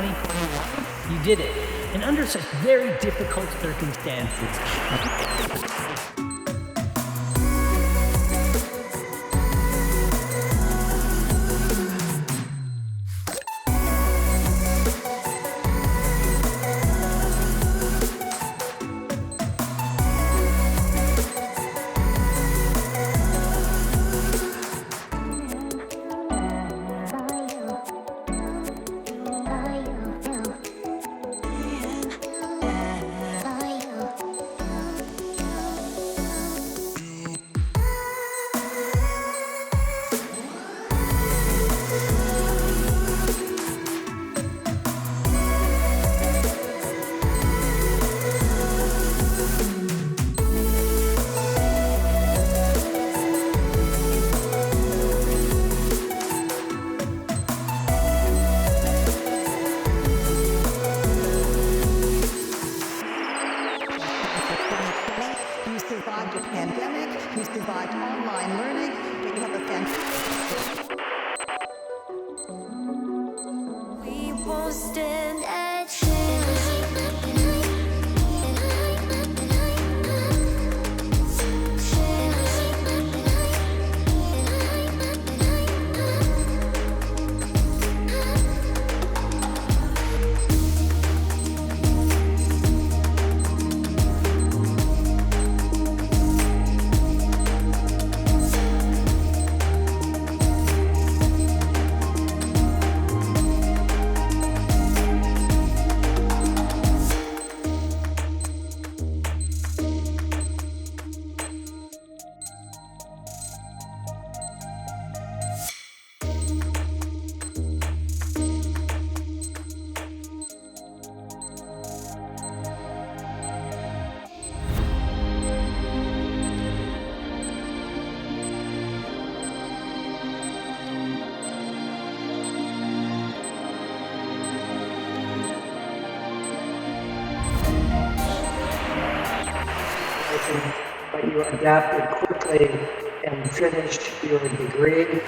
2021, you did it, and under such very difficult circumstances. You survived a pandemic, you survived online learning, but you have a fantastic... We won't stand a chance. But you adapted quickly and finished your degree.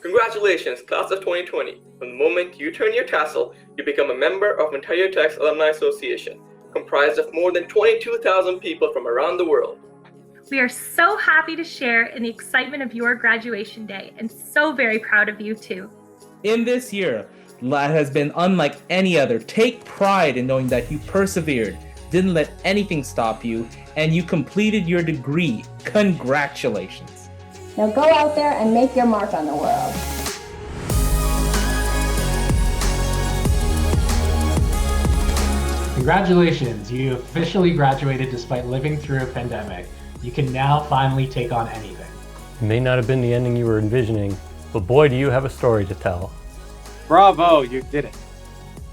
Congratulations, class of 2020. From the moment you turn your tassel, you become a member of Ontario Tech's Alumni Association, comprised of more than 22,000 people from around the world. We are so happy to share in the excitement of your graduation day and so very proud of you too. In this year that has been unlike any other, take pride in knowing that you persevered, didn't let anything stop you, and you completed your degree. Congratulations. Now go out there and make your mark on the world. Congratulations, you officially graduated despite living through a pandemic. You can now finally take on anything. It may not have been the ending you were envisioning, but boy, do you have a story to tell. Bravo, you did it.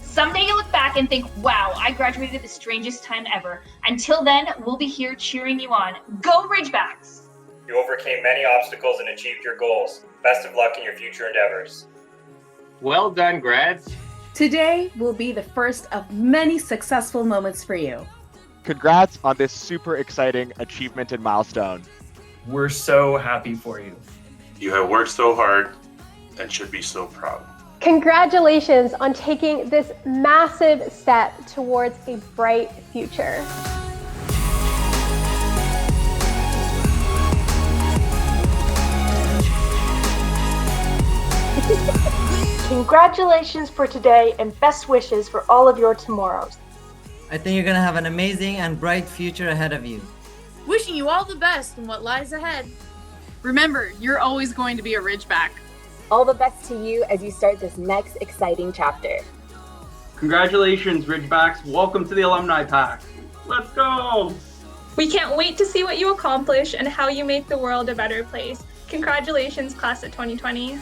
Someday you'll look back and think, wow, I graduated at the strangest time ever. Until then, we'll be here cheering you on. Go Ridgebacks! You overcame many obstacles and achieved your goals. Best of luck in your future endeavors. Well done, grads. Today will be the first of many successful moments for you. Congrats on this super exciting achievement and milestone. We're so happy for you. You have worked so hard and should be so proud. Congratulations on taking this massive step towards a bright future. Congratulations for today and best wishes for all of your tomorrows. I think you're gonna have an amazing and bright future ahead of you. Wishing you all the best in what lies ahead. Remember, you're always going to be a Ridgeback. All the best to you as you start this next exciting chapter. Congratulations, Ridgebacks. Welcome to the Alumni Pack. Let's go! We can't wait to see what you accomplish and how you make the world a better place. Congratulations, class of 2020.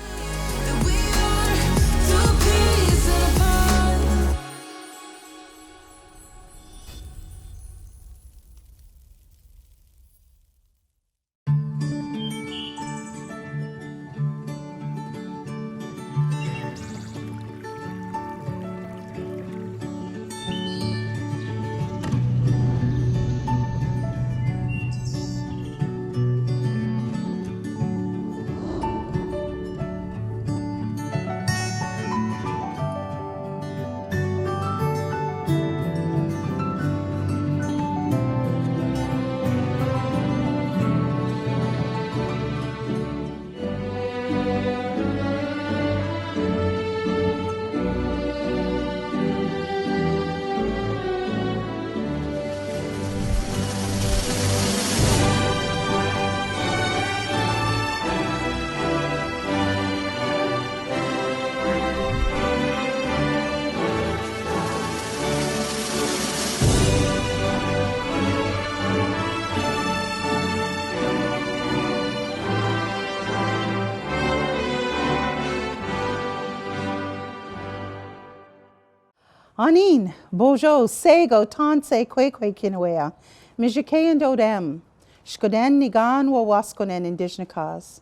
Anin, bojo, sego, tanse, kwekwe kinawea, mijikayan dodem, shkoden nigan wa waskonen indigenous.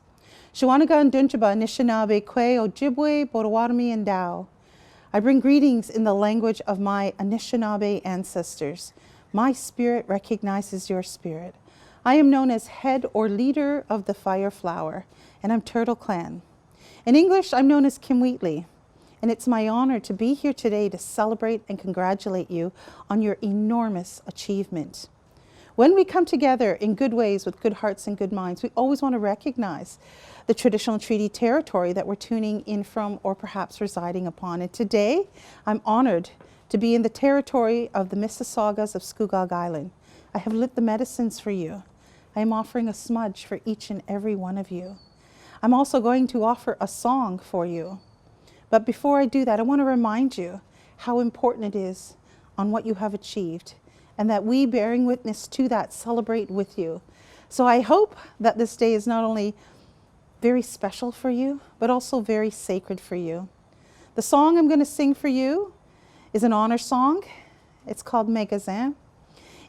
Shawanagan dunchaba Nishinabe kwe Ojibwe, Bodowarmi and Dao. I bring greetings in the language of my Anishinaabe ancestors. My spirit recognizes your spirit. I am known as head or leader of the Fire Flower, and I'm Turtle Clan. In English, I'm known as Kim Wheatley. And it's my honor to be here today to celebrate and congratulate you on your enormous achievement. When we come together in good ways with good hearts and good minds, we always want to recognize the traditional treaty territory that we're tuning in from or perhaps residing upon. And today, I'm honored to be in the territory of the Mississaugas of Scugog Island. I have lit the medicines for you. I am offering a smudge for each and every one of you. I'm also going to offer a song for you. But before I do that, I want to remind you how important it is on what you have achieved, and that we, bearing witness to that, celebrate with you. So I hope that this day is not only very special for you, but also very sacred for you. The song I'm going to sing for you is an honor song. It's called Magazin.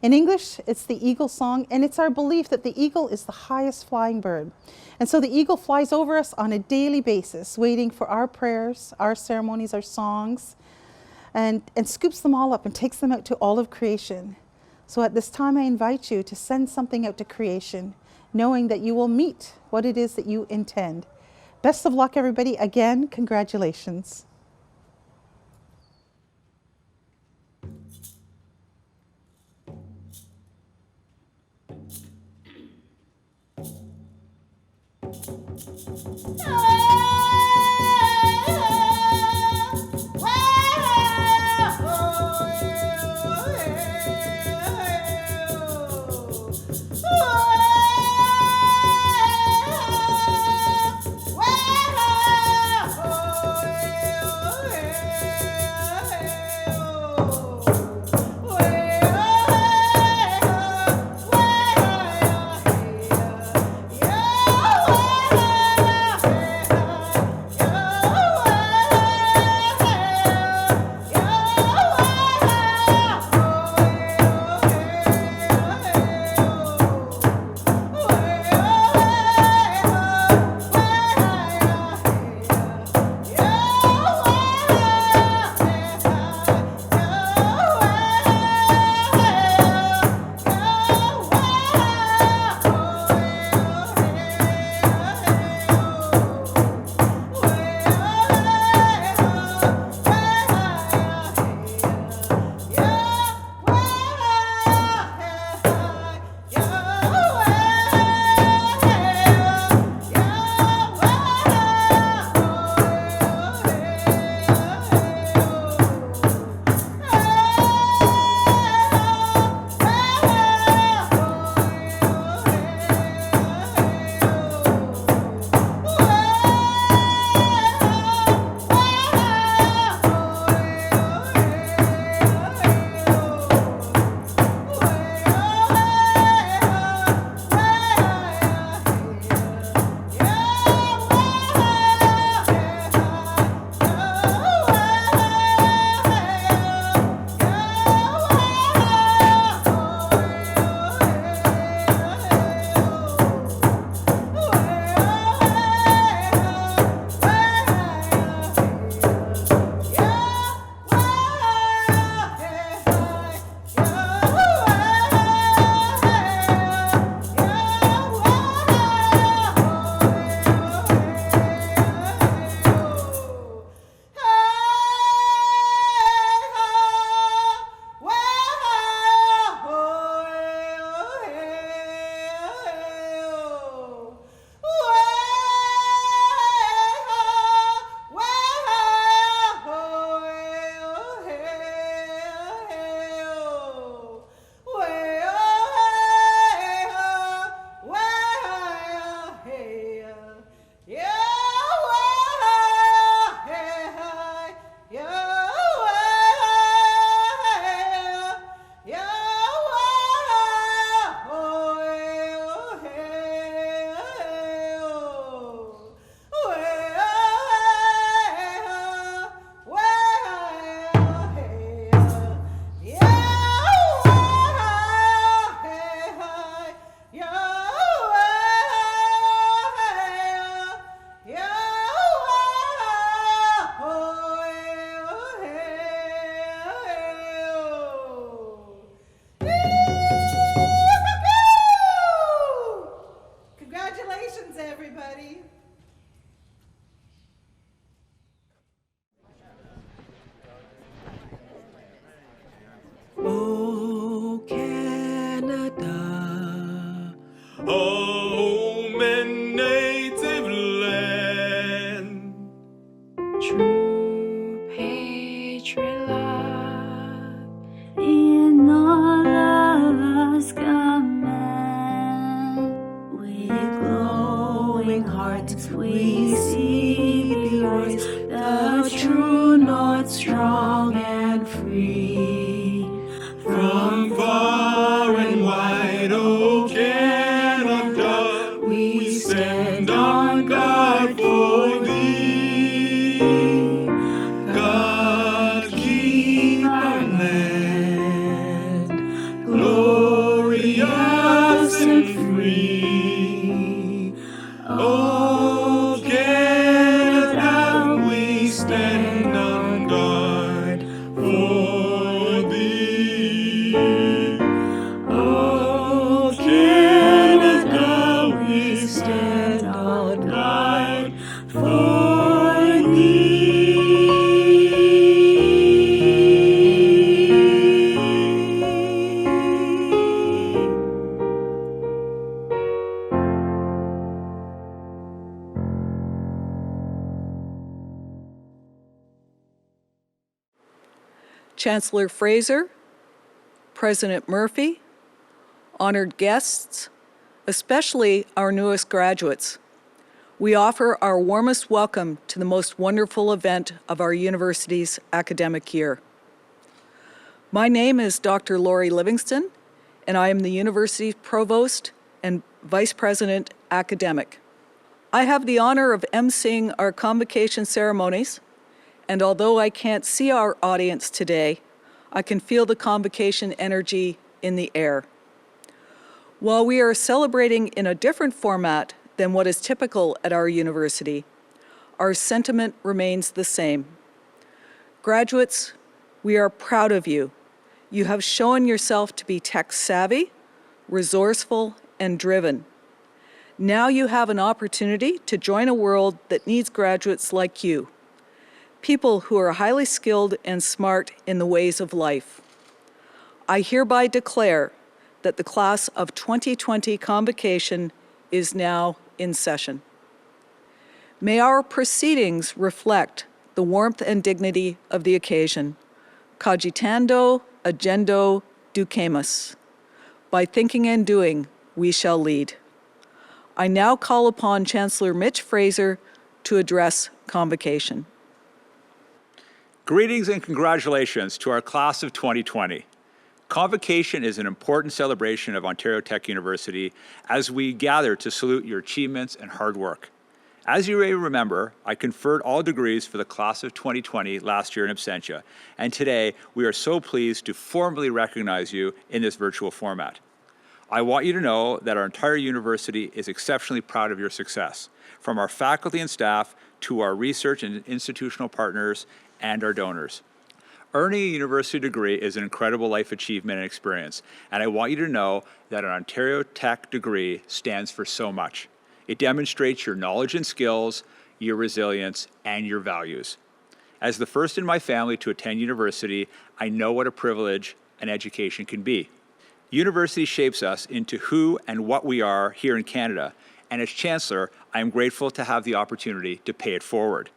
In English, it's the eagle song, and it's our belief that the eagle is the highest flying bird. And so the eagle flies over us on a daily basis, waiting for our prayers, our ceremonies, our songs, and scoops them all up and takes them out to all of creation. So at this time, I invite you to send something out to creation, knowing that you will meet what it is that you intend. Best of luck, everybody. Again, congratulations. everybody. Oh, Canada, home and native land, True patriot love in all of us command. With glowing hearts we see the rise, the true north strong and free. from far and wide, oh Canada, we stand on guard for thee. God keep our land glorious and free. Oh Canada, we stand on guard for thee. Oh Canada, we stand on guard for Chancellor Fraser, President Murphy, honored guests, especially our newest graduates, we offer our warmest welcome to the most wonderful event of our university's academic year. My name is Dr. Lori Livingston, and I am the university's provost and vice president academic. I have the honor of emceeing our convocation ceremonies, and although I can't see our audience today, I can feel the convocation energy in the air. While we are celebrating in a different format than what is typical at our university, our sentiment remains the same. Graduates, we are proud of you. You have shown yourself to be tech-savvy, resourceful, and driven. Now you have an opportunity to join a world that needs graduates like you, people who are highly skilled and smart in the ways of life. I hereby declare that the class of 2020 convocation is now in session. May our proceedings reflect the warmth and dignity of the occasion. Cogitando, agendo, ducamus. By thinking and doing, we shall lead. I now call upon Chancellor Mitch Fraser to address convocation. Greetings and congratulations to our class of 2020. Convocation is an important celebration of Ontario Tech University as we gather to salute your achievements and hard work. As you may remember, I conferred all degrees for the class of 2020 last year in absentia, and today we are so pleased to formally recognize you in this virtual format. I want you to know that our entire university is exceptionally proud of your success, from our faculty and staff to our research and institutional partners and our donors. Earning a university degree is an incredible life achievement and experience, and I want you to know that an Ontario Tech degree stands for so much. It demonstrates your knowledge and skills, your resilience, and your values. As the first in my family to attend university, I know what a privilege an education can be. University shapes us into who and what we are here in Canada, and as Chancellor, I am grateful to have the opportunity to pay it forward.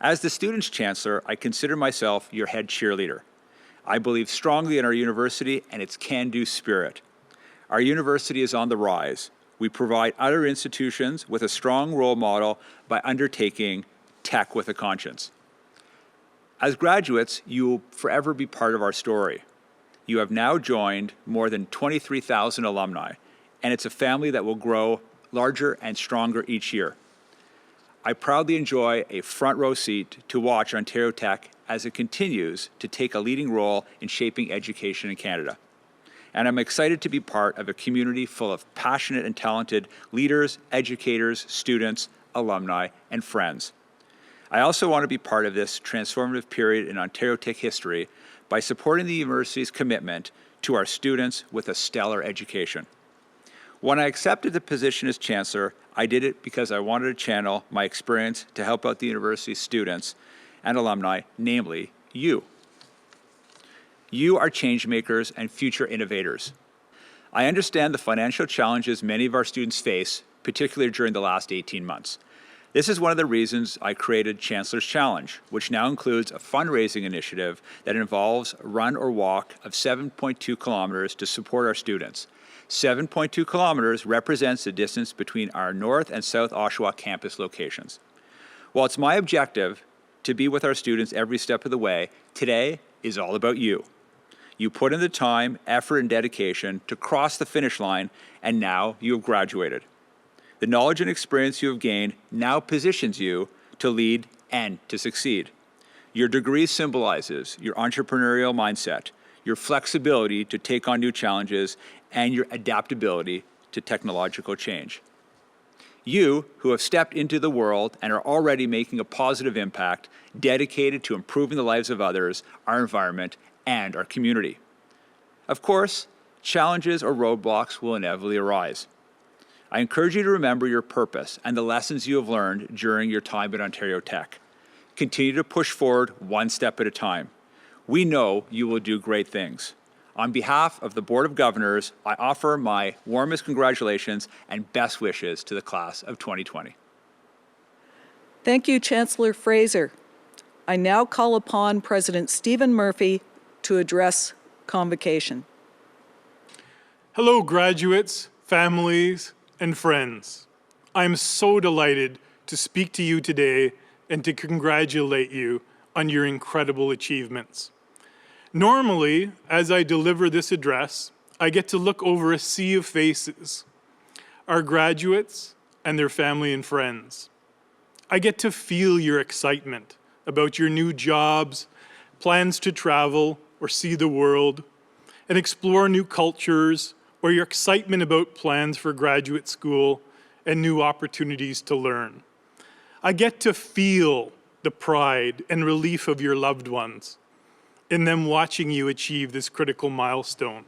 As the Students' Chancellor, I consider myself your head cheerleader. I believe strongly in our university and its can-do spirit. Our university is on the rise. We provide other institutions with a strong role model by undertaking tech with a conscience. As graduates, you will forever be part of our story. You have now joined more than 23,000 alumni, and it's a family that will grow larger and stronger each year. I proudly enjoy a front row seat to watch Ontario Tech as it continues to take a leading role in shaping education in Canada. And I'm excited to be part of a community full of passionate and talented leaders, educators, students, alumni, and friends. I also want to be part of this transformative period in Ontario Tech history by supporting the university's commitment to our students with a stellar education. When I accepted the position as Chancellor, I did it because I wanted to channel my experience to help out the university's students and alumni, namely you. You are change makers and future innovators. I understand the financial challenges many of our students face, particularly during the last 18 months. This is one of the reasons I created Chancellor's Challenge, which now includes a fundraising initiative that involves a run or walk of 7.2 kilometers to support our students. 7.2 kilometers represents the distance between our North and South Oshawa campus locations. While it's my objective to be with our students every step of the way, today is all about you. You put in the time, effort, and dedication to cross the finish line, and now you have graduated. The knowledge and experience you have gained now positions you to lead and to succeed. Your degree symbolizes your entrepreneurial mindset, your flexibility to take on new challenges, and your adaptability to technological change. You, who have stepped into the world and are already making a positive impact, dedicated to improving the lives of others, our environment, and our community. Of course, challenges or roadblocks will inevitably arise. I encourage you to remember your purpose and the lessons you have learned during your time at Ontario Tech. Continue to push forward one step at a time. We know you will do great things. On behalf of the Board of Governors, I offer my warmest congratulations and best wishes to the class of 2020. Thank you, Chancellor Fraser. I now call upon President Stephen Murphy to address Convocation. Hello, graduates, families, and friends. I am so delighted to speak to you today and to congratulate you on your incredible achievements. Normally, as I deliver this address, I get to look over a sea of faces, our graduates and their family and friends. I get to feel your excitement about your new jobs, plans to travel or see the world, and explore new cultures, or your excitement about plans for graduate school and new opportunities to learn. I get to feel the pride and relief of your loved ones in them watching you achieve this critical milestone.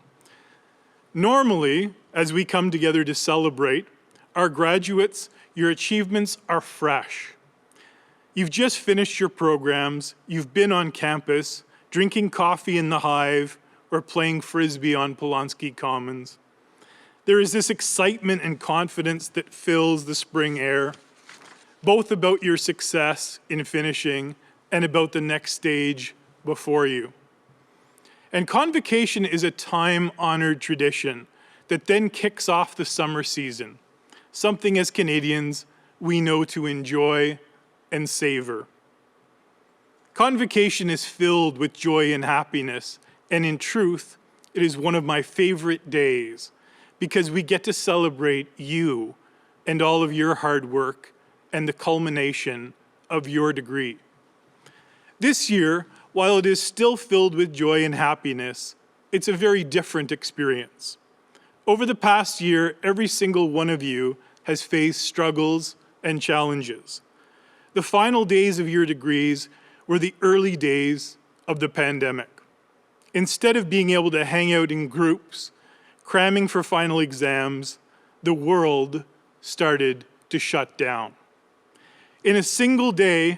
Normally, as we come together to celebrate, our graduates, your achievements are fresh. You've just finished your programs, you've been on campus, drinking coffee in the Hive, or playing Frisbee on Polonsky Commons. There is this excitement and confidence that fills the spring air, both about your success in finishing and about the next stage before you. And Convocation is a time-honored tradition that then kicks off the summer season, something as Canadians we know to enjoy and savor. Convocation is filled with joy and happiness, and in truth, it is one of my favorite days because we get to celebrate you and all of your hard work and the culmination of your degree. This year, while it is still filled with joy and happiness, it's a very different experience. Over the past year, every single one of you has faced struggles and challenges. The final days of your degrees were the early days of the pandemic. Instead of being able to hang out in groups, cramming for final exams, the world started to shut down. In a single day,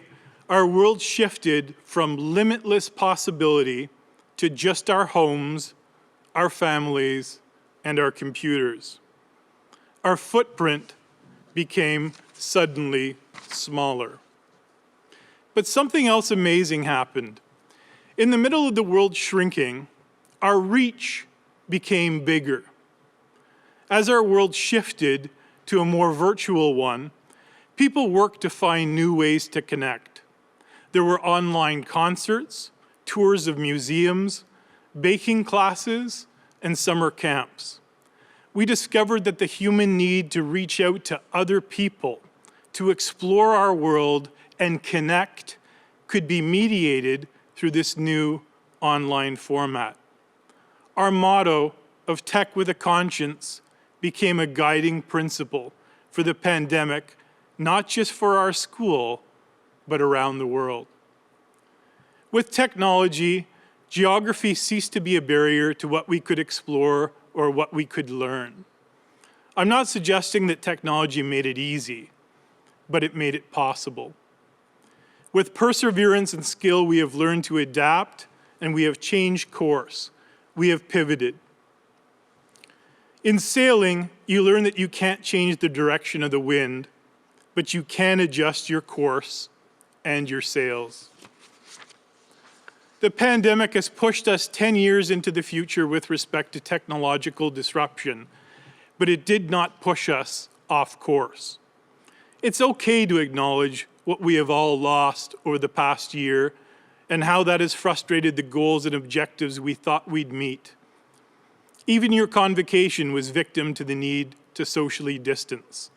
our world shifted from limitless possibility to just our homes, our families, and our computers. Our footprint became suddenly smaller. But something else amazing happened. In the middle of the world shrinking, our reach became bigger. As our world shifted to a more virtual one, people worked to find new ways to connect. There were online concerts, tours of museums, baking classes, and summer camps. We discovered that the human need to reach out to other people, to explore our world and connect, could be mediated through this new online format. Our motto of Tech with a Conscience became a guiding principle for the pandemic, not just for our school, but around the world. With technology, geography ceased to be a barrier to what we could explore or what we could learn. I'm not suggesting that technology made it easy, but it made it possible. With perseverance and skill, we have learned to adapt and we have changed course. We have pivoted. In sailing, you learn that you can't change the direction of the wind, but you can adjust your course and your sails. The pandemic has pushed us 10 years into the future with respect to technological disruption, but it did not push us off course. It's okay to acknowledge what we have all lost over the past year and how that has frustrated the goals and objectives we thought we'd meet. Even your convocation was victim to the need to socially distance.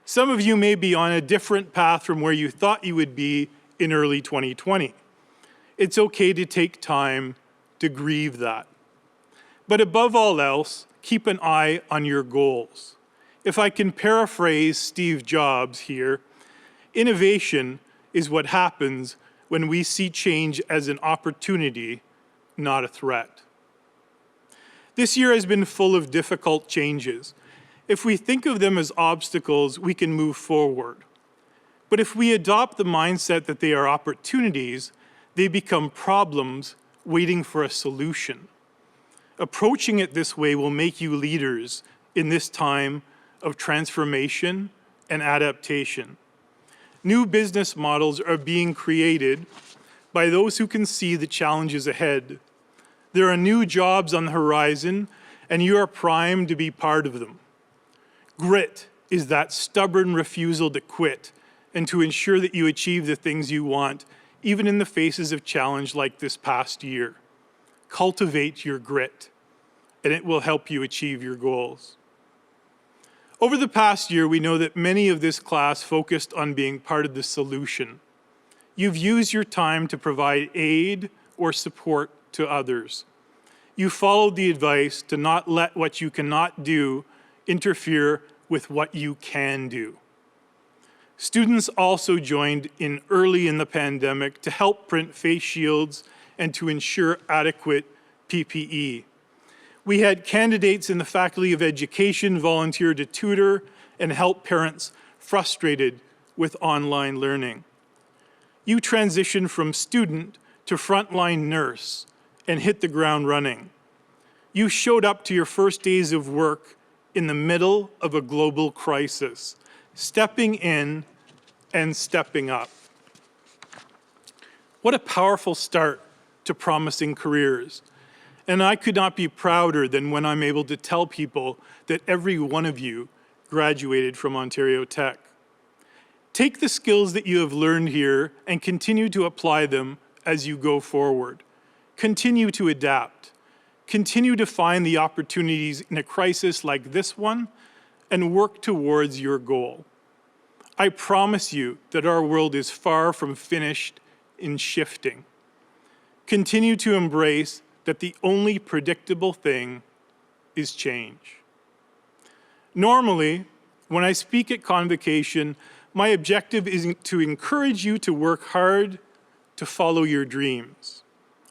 Some of you may be on a different path from where you thought you would be in early 2020. It's okay to take time to grieve that. But above all else, keep an eye on your goals. If I can paraphrase Steve Jobs here, innovation is what happens when we see change as an opportunity, not a threat. This year has been full of difficult changes. If we think of them as obstacles, we can move forward. But if we adopt the mindset that they are opportunities, they become problems waiting for a solution. Approaching it this way will make you leaders in this time of transformation and adaptation. New business models are being created by those who can see the challenges ahead. There are new jobs on the horizon, and you are primed to be part of them. Grit is that stubborn refusal to quit and to ensure that you achieve the things you want, even in the faces of challenge like this past year. Cultivate your grit, and it will help you achieve your goals. Over the past year, we know that many of this class focused on being part of the solution. You've used your time to provide aid or support to others. You followed the advice to not let what you cannot do interfere with what you can do. Students also joined in early in the pandemic to help print face shields and to ensure adequate PPE. We had candidates in the Faculty of Education volunteer to tutor and help parents frustrated with online learning. You transitioned from student to frontline nurse and hit the ground running. You showed up to your first days of work in the middle of a global crisis, stepping in and stepping up. What a powerful start to promising careers. And I could not be prouder than when I'm able to tell people that every one of you graduated from Ontario Tech. Take the skills that you have learned here and continue to apply them as you go forward. Continue to adapt. Continue to find the opportunities in a crisis like this one and work towards your goal. I promise you that our world is far from finished in shifting. Continue to embrace that the only predictable thing is change. Normally, when I speak at Convocation, my objective is to encourage you to work hard to follow your dreams.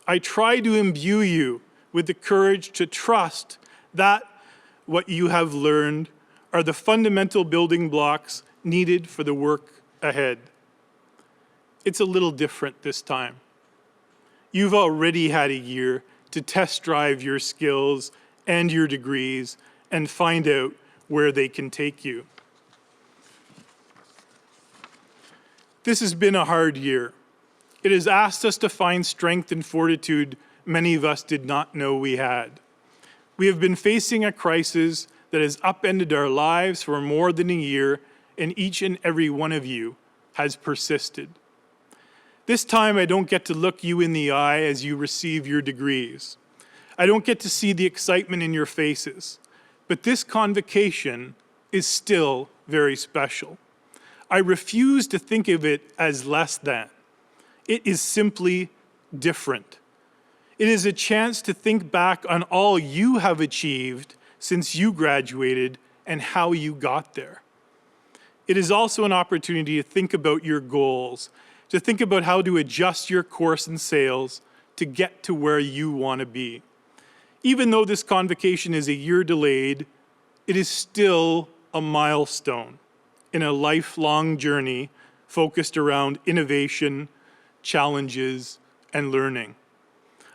I try to imbue you with the courage to trust that what you have learned are the fundamental building blocks needed for the work ahead. It's a little different this time. You've already had a year to test drive your skills and your degrees and find out where they can take you. This has been a hard year. It has asked us to find strength and fortitude many of us did not know we had. We have been facing a crisis that has upended our lives for more than a year, and each and every one of you has persisted. This time, I don't get to look you in the eye as you receive your degrees. I don't get to see the excitement in your faces, but this convocation is still very special. I refuse to think of it as less than. It is simply different. It is a chance to think back on all you have achieved since you graduated and how you got there. It is also an opportunity to think about your goals, to think about how to adjust your course and sails to get to where you want to be. Even though this convocation is a year delayed, it is still a milestone in a lifelong journey focused around innovation, challenges, and learning.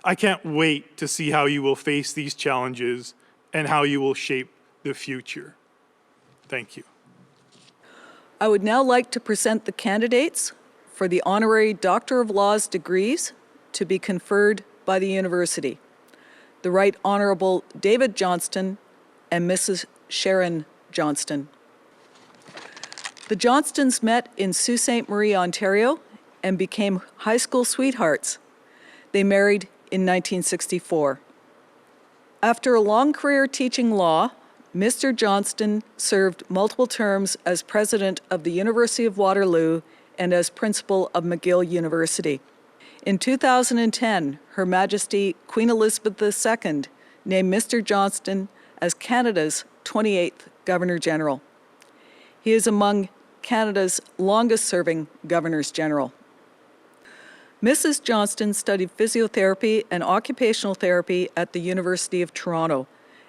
I can't wait to see how you will face these challenges and how you will shape the future. Thank you. I would now like to present the candidates for the honorary Doctor of Laws degrees to be conferred by the university. The Right Honorable David Johnston and Mrs. Sharon Johnston. The Johnstons met in Sault Ste. Marie, Ontario, and became high school sweethearts. They married in 1964. After a long career teaching law, Mr. Johnston served multiple terms as president of the University of Waterloo and as principal of McGill University. In 2010, Her Majesty Queen Elizabeth II named Mr. Johnston as Canada's 28th Governor General. He is among Canada's longest-serving Governors General. Mrs. Johnston studied physiotherapy and occupational therapy at the University of Toronto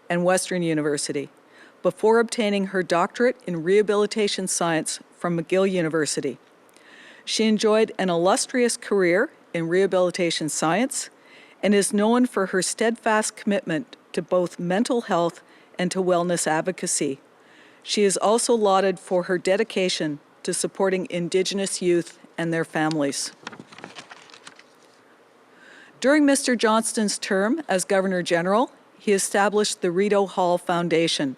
and Western University before obtaining her doctorate in rehabilitation science from McGill University. She enjoyed an illustrious career in rehabilitation science and is known for her steadfast commitment to both mental health and to wellness advocacy. She is also lauded for her dedication to supporting Indigenous youth and their families. During Mr. Johnston's term as Governor General, he established the Rideau Hall Foundation.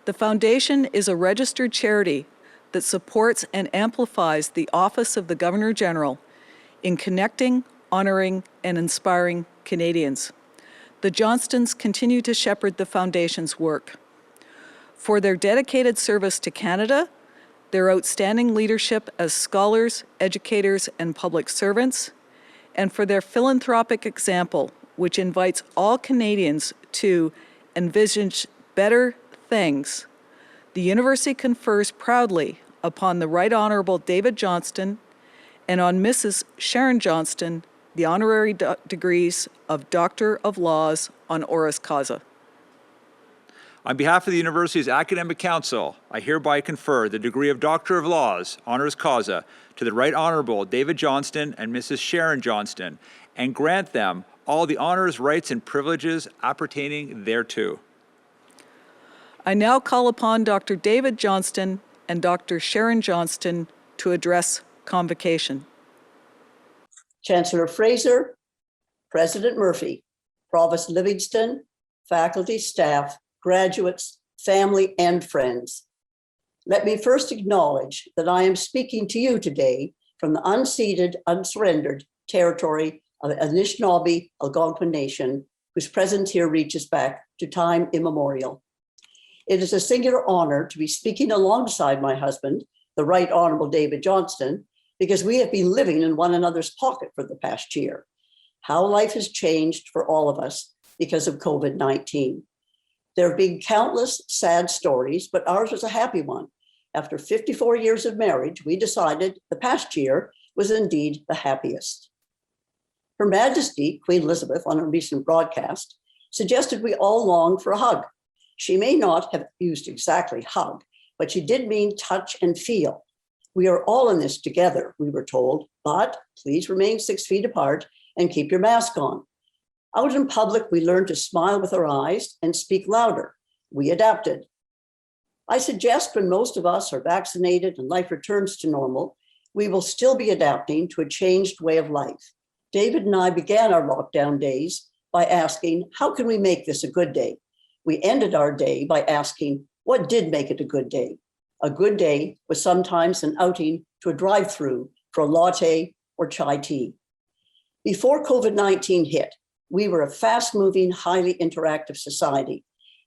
The foundation is a registered charity that supports and amplifies the office of the Governor General in connecting, honoring, and inspiring Canadians. The Johnstons continue to shepherd the foundation's work. For their dedicated service to Canada, their outstanding leadership as scholars, educators, and public servants, and for their philanthropic example, which invites all Canadians to envisage better things, the University confers proudly upon the Right Honourable David Johnston and on Mrs. Sharon Johnston the honorary degrees of Doctor of Laws on Honoris Causa. On behalf of the university's academic council, I hereby confer the degree of Doctor of Laws, Honoris Causa, to the Right Honorable David Johnston and Mrs. Sharon Johnston, and grant them all the honors, rights, and privileges appertaining thereto. I now call upon Dr. David Johnston and Dr. Sharon Johnston to address Convocation. Chancellor Fraser, President Murphy, Provost Livingston, faculty, staff, graduates, family, and friends. Let me first acknowledge that I am speaking to you today from the unceded, unsurrendered territory of the Anishinaabe Algonquin Nation, whose presence here reaches back to time immemorial. It is a singular honor to be speaking alongside my husband, the Right Honorable David Johnston, because we have been living in one another's pocket for the past year. How life has changed for all of us because of COVID-19. There have been countless sad stories, but ours was a happy one. After 54 years of marriage, we decided the past year was indeed the happiest. Her Majesty, Queen Elizabeth, on a recent broadcast, suggested we all long for a hug. She may not have used exactly hug, but she did mean touch and feel. We are all in this together, we were told, but please remain 6 feet apart and keep your mask on. Out in public, we learned to smile with our eyes and speak louder. We adapted. I suggest when most of us are vaccinated and life returns to normal, we will still be adapting to a changed way of life. David and I began our lockdown days by asking, how can we make this a good day? We ended our day by asking, what did make it a good day? A good day was sometimes an outing to a drive-through for a latte or chai tea. Before COVID-19 hit, we were a fast-moving, highly interactive society,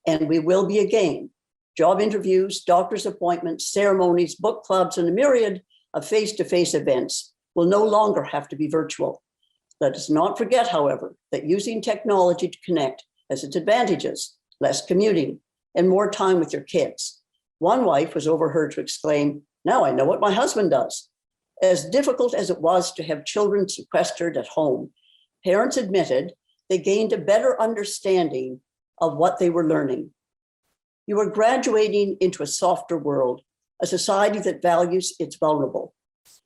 and we will be again. Job interviews, doctor's appointments, ceremonies, book clubs, and a myriad of face-to-face events will no longer have to be virtual. Let us not forget, however, that using technology to connect has its advantages, less commuting, and more time with your kids. One wife was overheard to exclaim, "Now I know what my husband does." As difficult as it was to have children sequestered at home, parents admitted they gained a better understanding of what they were learning. You are graduating into a softer world, a society that values its vulnerable.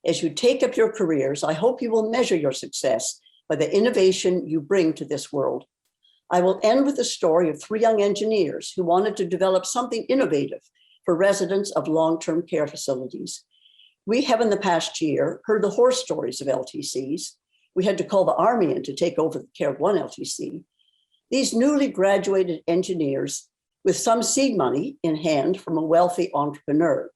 As you take up your careers, I hope you will measure your success by the innovation you bring to this world. I will end with the story of 3 young engineers who wanted to develop something innovative for residents of long-term care facilities. We have in the past year heard the horror stories of LTCs. We had to call the Army in to take over the Care 1 LTC. These newly graduated engineers, with some seed money in hand from a wealthy entrepreneur,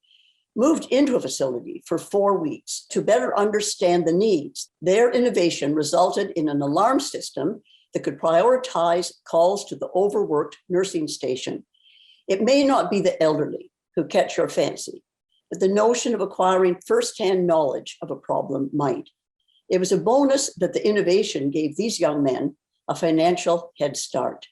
moved into a facility for 4 weeks to better understand the needs. Their innovation resulted in an alarm system that could prioritize calls to the overworked nursing station. It may not be the elderly who catch your fancy, but the notion of acquiring firsthand knowledge of a problem might. It was a bonus that the innovation gave these young men a financial head start.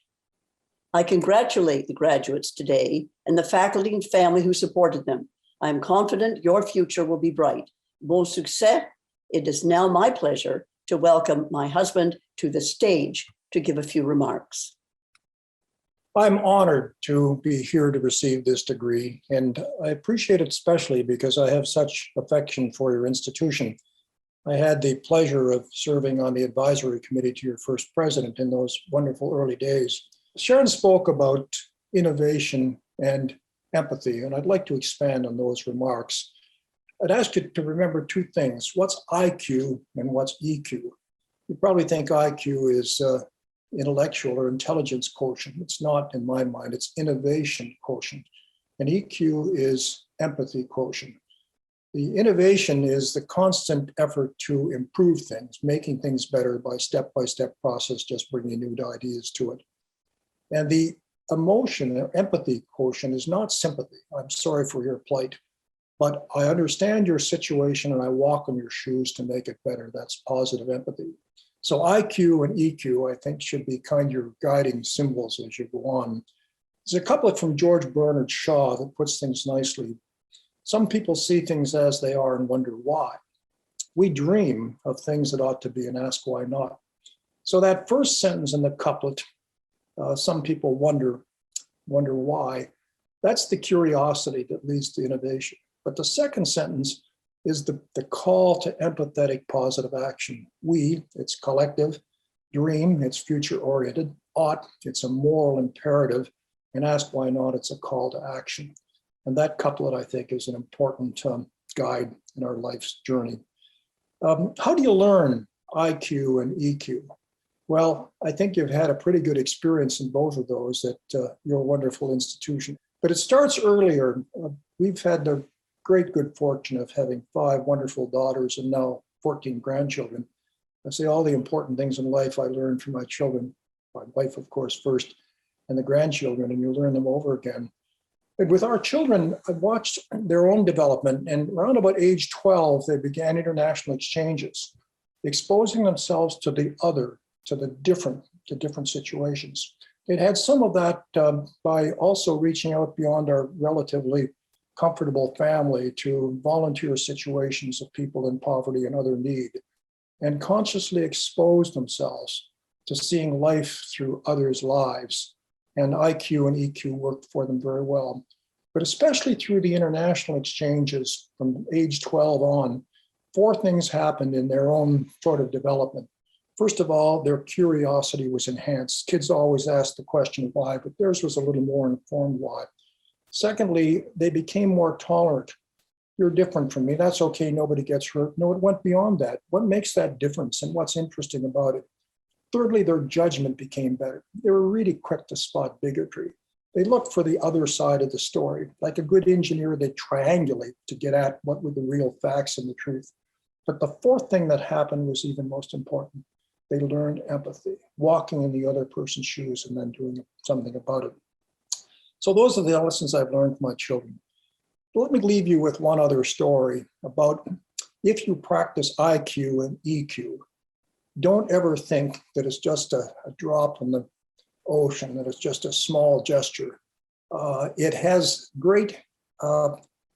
I congratulate the graduates today and the faculty and family who supported them. I am confident your future will be bright. Bon succès. It is now my pleasure to welcome my husband to the stage to give a few remarks. I'm honored to be here to receive this degree, and I appreciate it especially because I have such affection for your institution. I had the pleasure of serving on the advisory committee to your first president in those wonderful early days. Sharon spoke about innovation and empathy, and I'd like to expand on those remarks. I'd ask you to remember 2 things. What's IQ and what's EQ? You probably think IQ is intellectual or intelligence quotient. It's not in my mind, it's innovation quotient. And EQ is empathy quotient. The innovation is the constant effort to improve things, making things better by step-by-step process, just bringing new ideas to it. And the emotion or empathy quotient is not sympathy. I'm sorry for your plight, but I understand your situation and I walk in your shoes to make it better. That's positive empathy. So IQ and EQ, I think, should be kind of your guiding symbols as you go on. There's a couplet from George Bernard Shaw that puts things nicely. Some people see things as they are and wonder why. We dream of things that ought to be and ask why not. So that first sentence in the couplet, some people wonder why. That's the curiosity that leads to innovation. But the second sentence is the call to empathetic positive action. We, it's collective. Dream, it's future oriented. Ought, it's a moral imperative. And ask why not, it's a call to action. And that couplet, I think, is an important guide in our life's journey. How do you learn IQ and EQ? Well, I think you've had a pretty good experience in both of those at your wonderful institution. But it starts earlier. We've had the great good fortune of having 5 wonderful daughters and now 14 grandchildren. I say all the important things in life I learned from my children, my wife, of course, first, and the grandchildren, and you learn them over again. And with our children, I watched their own development, and around about age 12, they began international exchanges, exposing themselves to the other, to different situations. They'd had some of that by also reaching out beyond our relatively comfortable family to volunteer situations of people in poverty and other need, and consciously exposed themselves to seeing life through others' lives. And IQ and EQ worked for them very well. But especially through the international exchanges from age 12 on, 4 things happened in their own sort of development. First of all, their curiosity was enhanced. Kids always ask the question why, but theirs was a little more informed why. Secondly, they became more tolerant. You're different from me. That's okay. Nobody gets hurt. No, it went beyond that. What makes that difference and what's interesting about it? Thirdly, their judgment became better. They were really quick to spot bigotry. They looked for the other side of the story. Like a good engineer, they triangulate to get at what were the real facts and the truth. But the 4th thing that happened was even most important. They learned empathy, walking in the other person's shoes and then doing something about it. So those are the lessons I've learned from my children. Let me leave you with one other story about if you practice IQ and EQ, don't ever think that it's just a drop in the ocean, that it's just a small gesture. It has great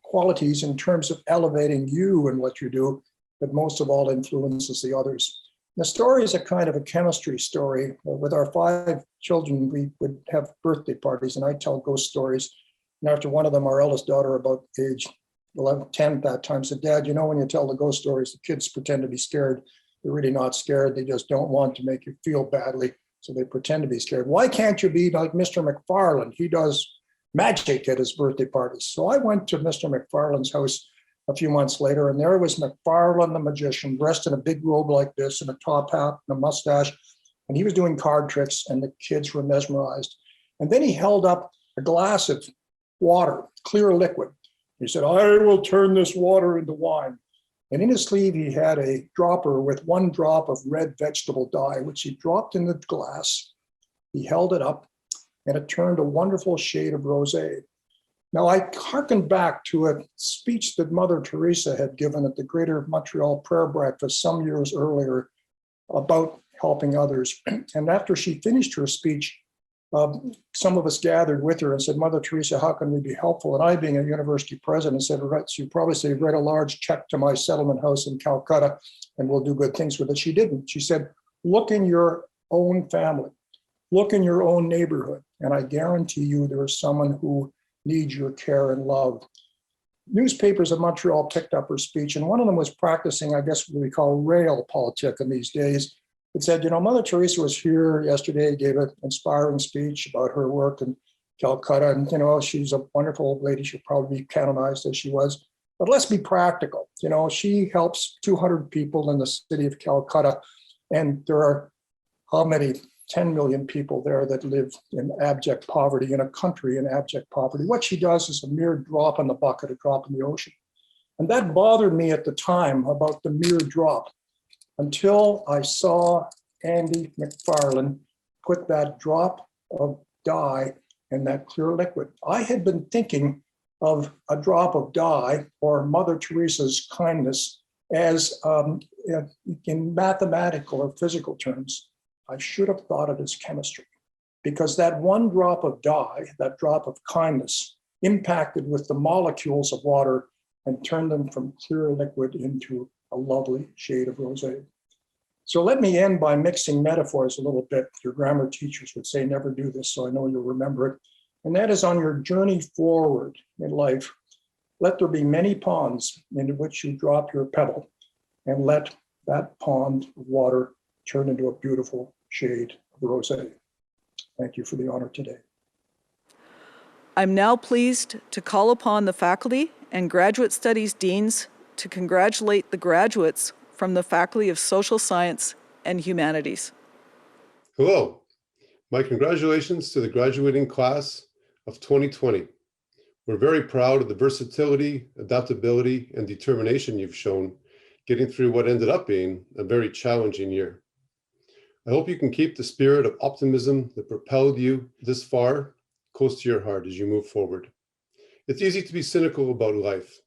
qualities in terms of elevating you and what you do, but most of all influences the others. The story is a kind of a chemistry story. With our 5 children, we would have birthday parties and I'd tell ghost stories. And after one of them, our eldest daughter, about age 11, 10 at that time, said, "Dad, you know, when you tell the ghost stories, the kids pretend to be scared. They're really not scared. They just don't want to make you feel badly. So they pretend to be scared. Why can't you be like Mr. McFarland? He does magic at his birthday parties." So I went to Mr. McFarland's house a few months later, and there was McFarland the magician, dressed in a big robe like this and a top hat and a mustache. And he was doing card tricks, and the kids were mesmerized. And then he held up a glass of water, clear liquid. He said, "I will turn this water into wine." And in his sleeve, he had a dropper with one drop of red vegetable dye, which he dropped in the glass. He held it up, and it turned a wonderful shade of rosé. Now, I hearkened back to a speech that Mother Teresa had given at the Greater Montreal Prayer Breakfast some years earlier about helping others. And after she finished her speech, some of us gathered with her and said, "Mother Teresa, how can we be helpful?" And I, being a university president, said, "Right, so you probably say, write a large check to my settlement house in Calcutta and we'll do good things with it." She didn't. She said, "Look in your own family, look in your own neighborhood, and I guarantee you there is someone who needs your care and love." Newspapers of Montreal picked up her speech, and one of them was practicing, I guess, what we call realpolitik in these days. It said, "You know, Mother Teresa was here yesterday, gave an inspiring speech about her work in Calcutta. And, you know, she's a wonderful old lady. She'll probably be canonized as she was. But let's be practical. You know, she helps 200 people in the city of Calcutta. And there are how many? 10 million people there that live in abject poverty, in a country in abject poverty. What she does is a mere drop in the bucket, a drop in the ocean." And that bothered me at the time about the mere drop, until I saw Andy McFarland put that drop of dye in that clear liquid. I had been thinking of a drop of dye or Mother Teresa's kindness as in mathematical or physical terms. I should have thought of it as chemistry, because that one drop of dye, that drop of kindness, impacted with the molecules of water and turned them from clear liquid into a lovely shade of rosé. So let me end by mixing metaphors a little bit. Your grammar teachers would say never do this, so I know you'll remember it. And that is, on your journey forward in life, let there be many ponds into which you drop your pebble, and let that pond of water turn into a beautiful shade of rosé. Thank you for the honor today. I'm now pleased to call upon the faculty and graduate studies deans to congratulate the graduates from the Faculty of Social Science and Humanities. Hello, my congratulations to the graduating class of 2020. We're very proud of the versatility, adaptability, and determination you've shown getting through what ended up being a very challenging year. I hope you can keep the spirit of optimism that propelled you this far close to your heart as you move forward. It's easy to be cynical about life,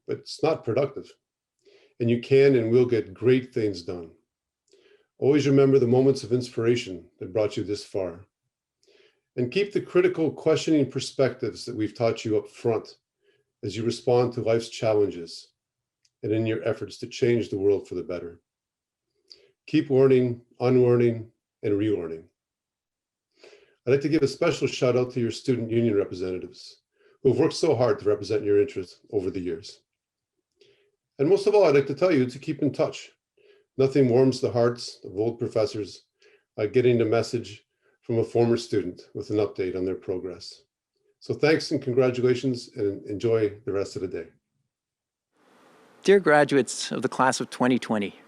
but it's not productive. And you can and will get great things done. Always remember the moments of inspiration that brought you this far. And keep the critical, questioning perspectives that we've taught you up front as you respond to life's challenges and in your efforts to change the world for the better. Keep learning, unlearning, and relearning. I'd like to give a special shout out to your student union representatives who have worked so hard to represent your interests over the years. And most of all, I'd like to tell you to keep in touch. Nothing warms the hearts of old professors like getting a message from a former student with an update on their progress. So thanks and congratulations, and enjoy the rest of the day. Dear graduates of the class of 2020,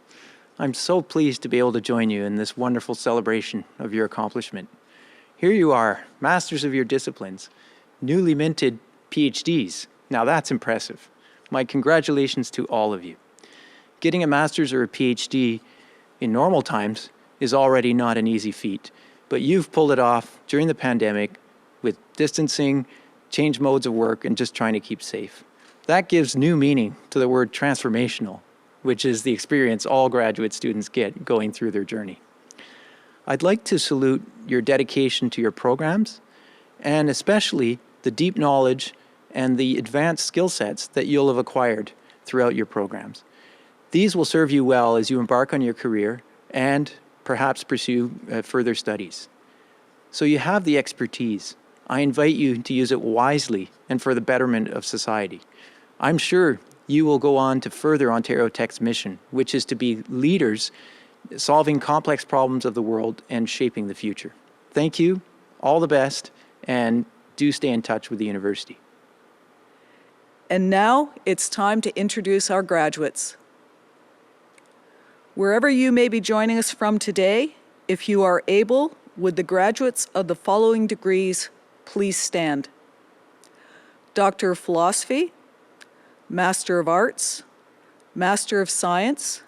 I'm so pleased to be able to join you in this wonderful celebration of your accomplishment. Here you are, masters of your disciplines, newly minted PhDs. Now that's impressive. My congratulations to all of you. Getting a master's or a PhD in normal times is already not an easy feat, but you've pulled it off during the pandemic with distancing, changed modes of work, and just trying to keep safe. That gives new meaning to the word transformational, which is the experience all graduate students get going through their journey. I'd like to salute your dedication to your programs, and especially the deep knowledge and the advanced skill sets that you'll have acquired throughout your programs. These will serve you well as you embark on your career and perhaps pursue further studies. So you have the expertise, I invite you to use it wisely and for the betterment of society. I'm sure you will go on to further Ontario Tech's mission, which is to be leaders solving complex problems of the world and shaping the future. Thank you, all the best, and do stay in touch with the university. And now it's time to introduce our graduates. Wherever you may be joining us from today, if you are able, would the graduates of the following degrees please stand? Doctor of Philosophy, Master of Arts, Master of Science,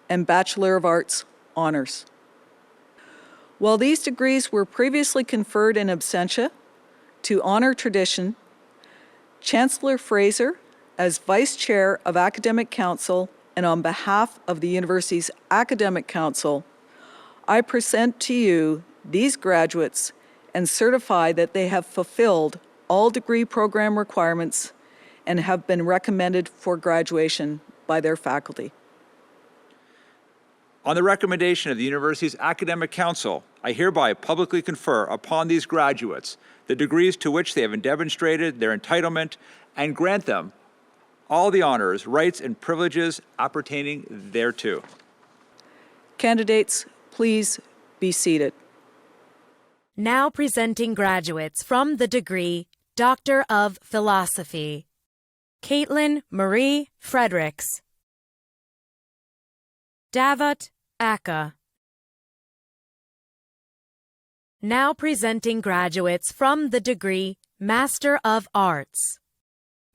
and Bachelor of Arts honors. While these degrees were previously conferred in absentia, to honor tradition, Chancellor Fraser, as Vice Chair of Academic Council and on behalf of the university's Academic Council, I present to you these graduates and certify that they have fulfilled all degree program requirements and have been recommended for graduation by their faculty. On the recommendation of the university's Academic Council, I hereby publicly confer upon these graduates the degrees to which they have demonstrated their entitlement and grant them all the honors, rights, and privileges appertaining thereto. Candidates, please be seated. Now presenting graduates from the degree Doctor of Philosophy. Caitlin Marie Fredericks. Davat Aka. Now presenting graduates from the degree Master of Arts.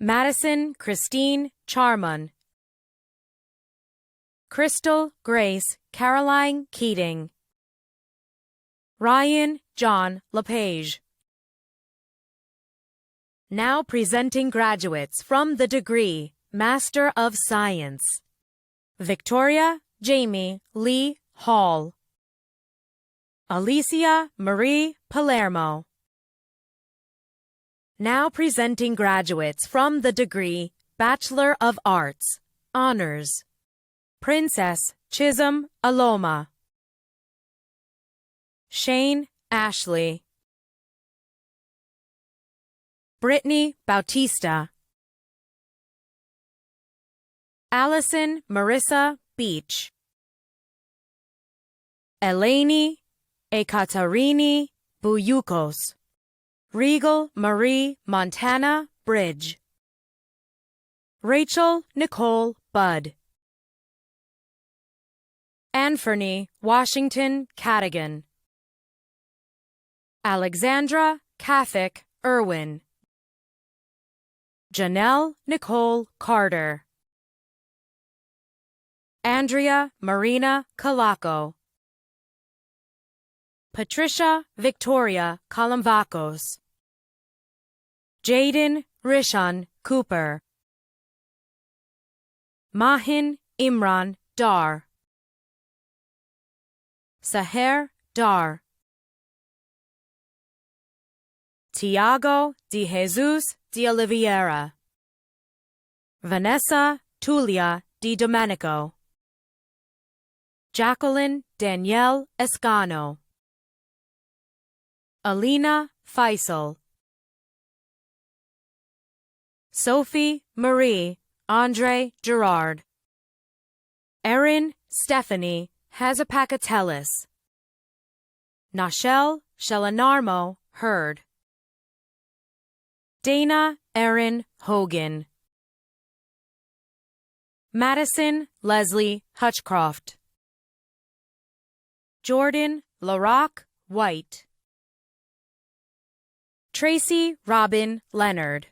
Madison Christine Charman. Crystal Grace Caroline Keating. Ryan John LePage. Now presenting graduates from the degree Master of Science. Victoria Jamie Lee Hall. Alicia Marie Palermo. Now presenting graduates from the degree Bachelor of Arts, Honors. Princess Chisholm Aloma. Shane Ashley. Brittany Bautista. Allison Marissa Beach. Eleni Ekaterini Buyukos. Regal Marie Montana Bridge. Rachel Nicole Budd. Anthony Washington Cadigan. Alexandra Kathik Irwin. Janelle Nicole Carter. Andrea Marina Calaco. Patricia Victoria Kalamvakos. Jaden Rishan Cooper. Mahin Imran Dar. Saher Dar. Tiago de Jesus de Oliveira. Vanessa Tulia de Domenico. Jacqueline Danielle Escano. Alina Faisal. Sophie Marie Andre Gerard. Erin Stephanie Hazapakatelis. Nashel Shelanarmo Hurd. Dana Erin Hogan. Madison Leslie Hutchcroft. Jordan LaRock White. Tracy Robin Leonard.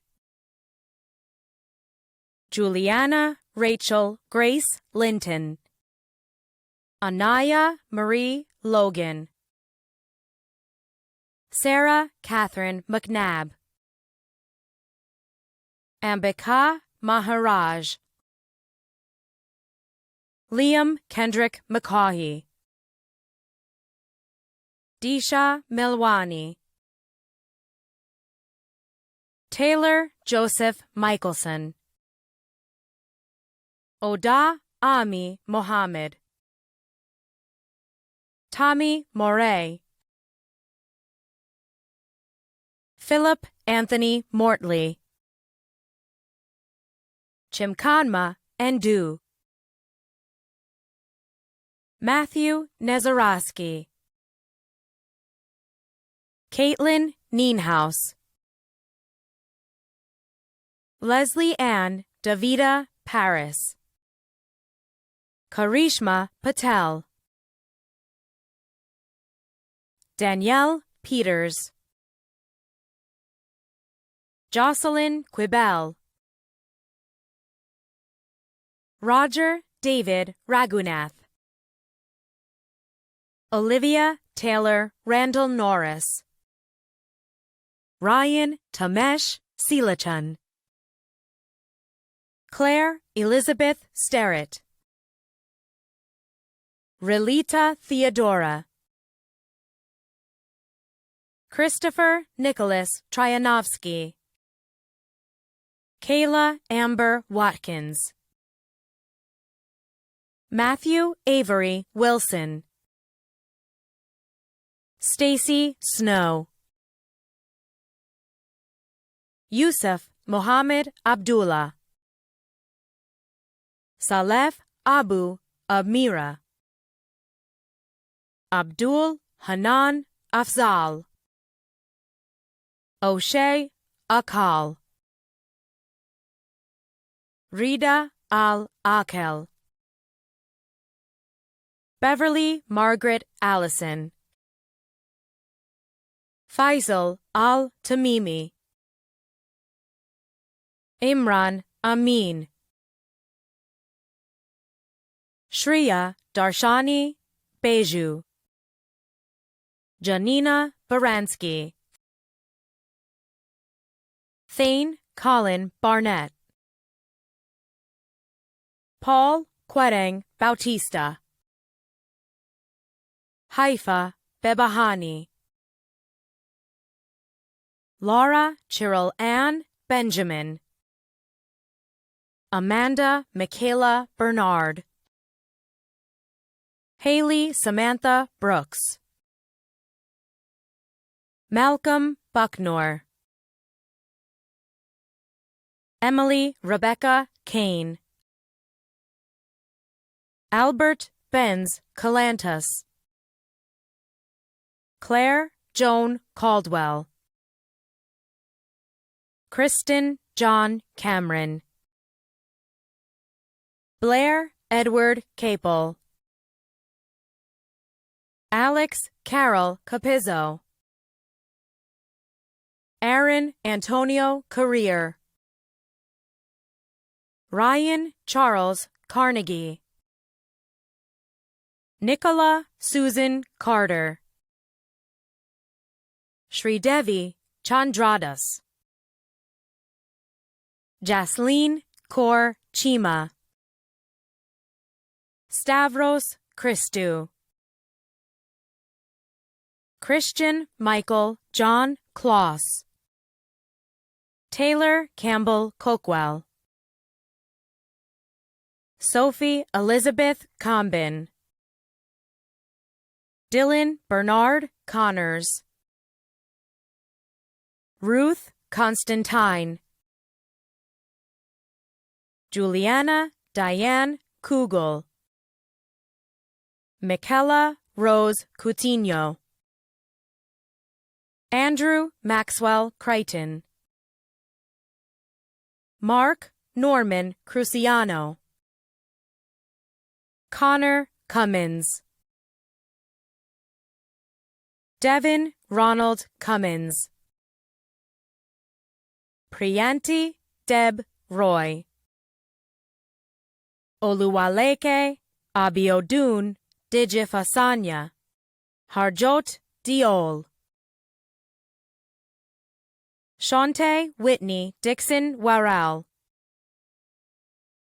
Juliana Rachel Grace Linton. Anaya Marie Logan. Sarah Catherine McNabb. Ambika Maharaj. Liam Kendrick McCaughey. Disha Melwani. Taylor Joseph Michelson. Oda Ami Mohammed. Tommy Moray. Philip Anthony Mortley, Chimkanma Endu, Matthew Nezarowski, Caitlin Nienhaus, Leslie Ann Davida Paris, Karishma Patel, Danielle Peters, Jocelyn Quibel, Roger David Ragunath, Olivia Taylor Randall Norris, Ryan Tamesh Silachan, Claire Elizabeth Sterrett, Relita Theodora, Christopher Nicholas Tryanovsky, Kayla Amber Watkins, Matthew Avery Wilson, Stacy Snow, Yusuf Mohammed Abdullah, Saleh Abu Amira, Abdul Hanan Afzal, O'Shea Akal, Rida Al-Akel, Beverly Margaret Allison, Faisal Al-Tamimi, Imran Amin, Shreya Darshani Beju, Janina Baranski, Thane Colin Barnett, Paul Queteng Bautista, Haifa Bebahani, Laura Chiril Ann Benjamin, Amanda Michaela Bernard, Haley Samantha Brooks, Malcolm Bucknor, Emily Rebecca Kane, Albert Benz Calantas, Claire Joan Caldwell, Kristen John Cameron, Blair Edward Capel, Alex Carol Capizzo, Aaron Antonio Career, Ryan Charles Carnegie, Nicola Susan Carter, Sridevi Chandradas, Jasleen Kaur Chima, Stavros Christou, Christian Michael John Kloss, Taylor Campbell Cokwell, Sophie Elizabeth Combin, Dylan Bernard Connors, Ruth Constantine, Juliana Diane Kugel, Michaela Rose Coutinho, Andrew Maxwell Crichton, Mark Norman Cruciano, Connor Cummins, Devin Ronald Cummins, Priyanti Deb Roy, Oluwaleke Abiodun Dijifasanya, Harjot Diol, Shante Whitney Dixon Waral,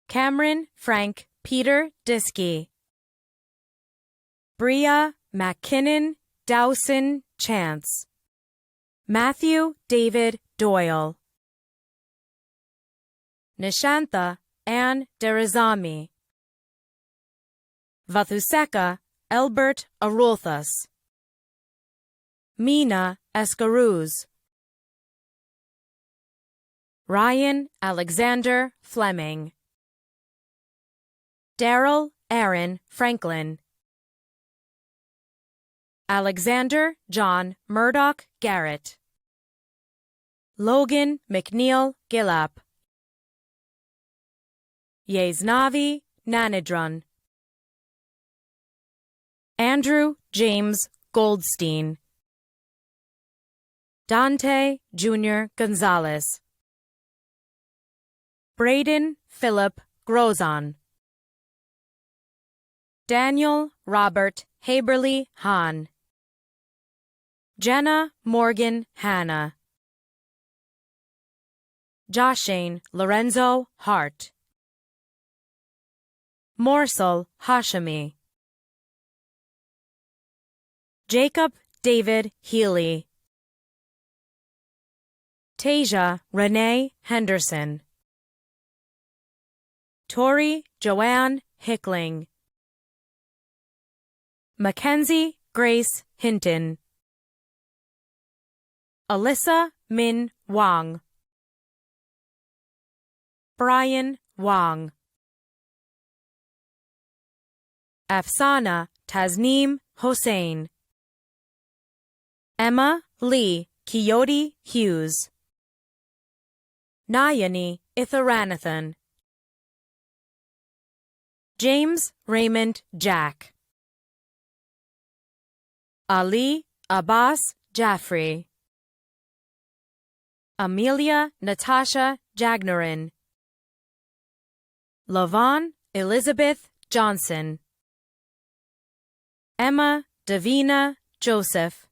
Cameron Frank Peter Diskey, Bria McKinnon Dowson Chance, Matthew David Doyle, Nishantha Ann Derazami, Vathuseka Elbert Arulthas, Mina Escaruz, Ryan Alexander Fleming, Daryl Aaron Franklin, Alexander John Murdoch Garrett, Logan McNeil Gillap, Yeznavi Nanadrun, Andrew James Goldstein, Dante Jr. Gonzalez, Braden Philip Grozon, Daniel Robert Haberly Hahn, Jenna Morgan Hanna, Joshane Lorenzo Hart, Morsel Hashemi, Jacob David Healy, Tasia Renee Henderson, Tori Joanne Hickling, Mackenzie Grace Hinton, Alyssa Min Wang, Brian Wang, Afsana Tasneem Hossein, Emma Lee Coyote Hughes, Nayani Itharanathan, James Raymond Jack, Ali Abbas Jaffrey, Amelia Natasha Jagnarin, Lavon Elizabeth Johnson, Emma Davina Joseph,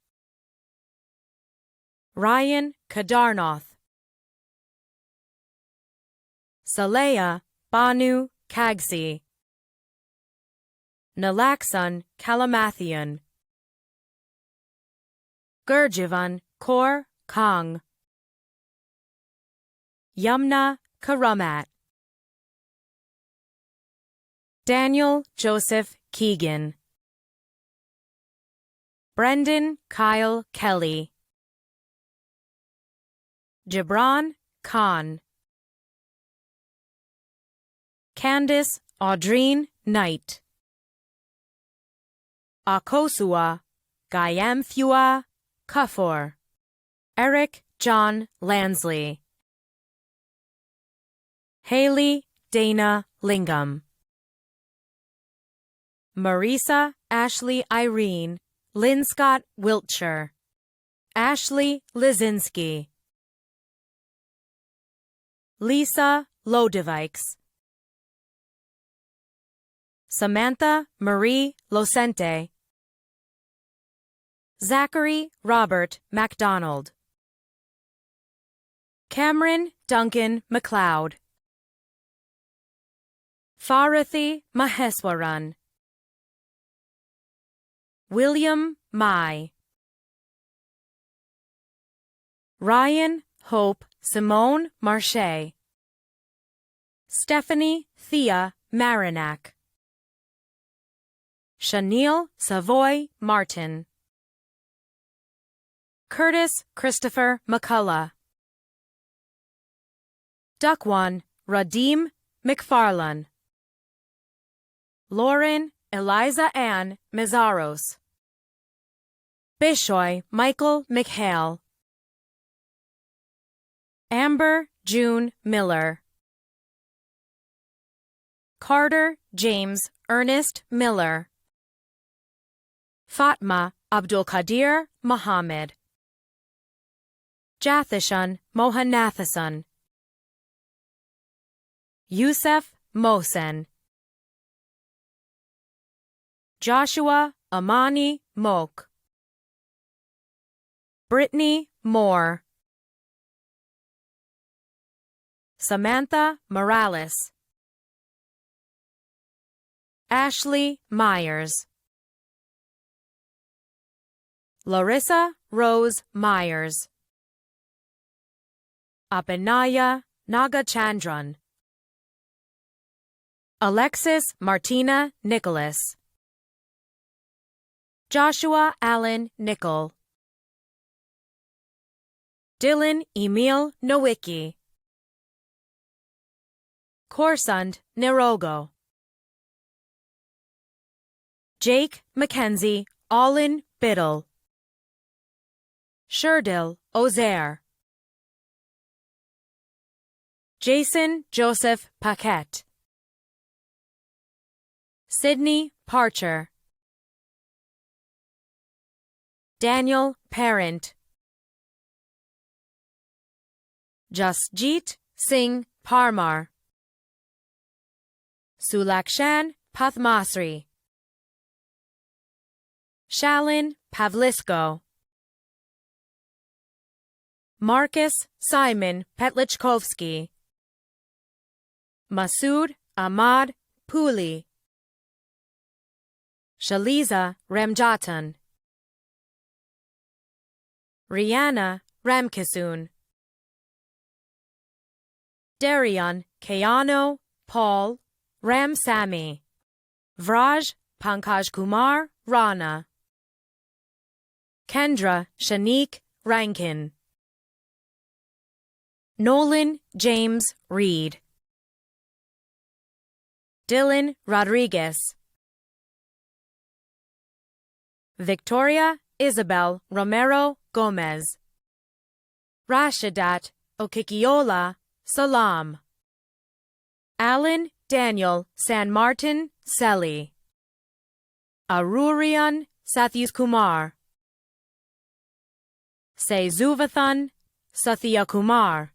Ryan Kadarnoth, Saleha Banu Kagsi, Nalaksan Kalamathian, Gurjivan Kaur Kang, Yumna Karamat, Daniel Joseph Keegan, Brendan Kyle Kelly, Gibran Khan, Candice Audrine Knight, Akosua Gayamthua Kuffour, Eric John Lansley, Haley Dana Lingam, Marisa Ashley Irene Linscott Wiltshire, Ashley Lizinski, Lisa Lodevikes, Samantha Marie Losente, Zachary Robert MacDonald, Cameron Duncan McLeod, Farathi Maheswaran, William Mai, Ryan Hope Simone Marche, Stephanie Thea Marinac, Shaniel Savoy Martin, Curtis Christopher McCullough, Duckwan Radim McFarlane, Lauren Eliza Ann Mezaros, Bishoy Michael McHale, Amber June Miller, Carter James Ernest Miller, Fatma Abdul Qadir Muhammad, Jathishan Mohanathasan, Yusuf Mohsen, Joshua Amani Mok, Brittany Moore, Samantha Morales, Ashley Myers, Larissa Rose Myers, Apanaya Nagachandran, Alexis Martina Nicholas, Joshua Allen Nickel, Dylan Emil Nowicki, Korsund Nirogo. Jake Mackenzie Allin Biddle. Sherdil Ozair. Jason Joseph Paquette. Sydney Parcher. Daniel Parent. Jasjeet Singh Parmar. Sulakshan Pathmasri. Shalin Pavlisko. Marcus Simon Petlichkovsky. Masood Ahmad Puli. Shaliza Ramjatan. Rihanna Ramkisoon. Darian Kayano Paul Ramsamy. Vraj Pankaj Kumar Rana. Kendra Shanique Rankin. Nolan James Reed. Dylan Rodriguez. Victoria Isabel Romero Gomez. Rashidat Okikiola Salam. Alan Daniel San Martin Selly. Arurian Sathis Kumar. Sezuvathan Sathya Kumar.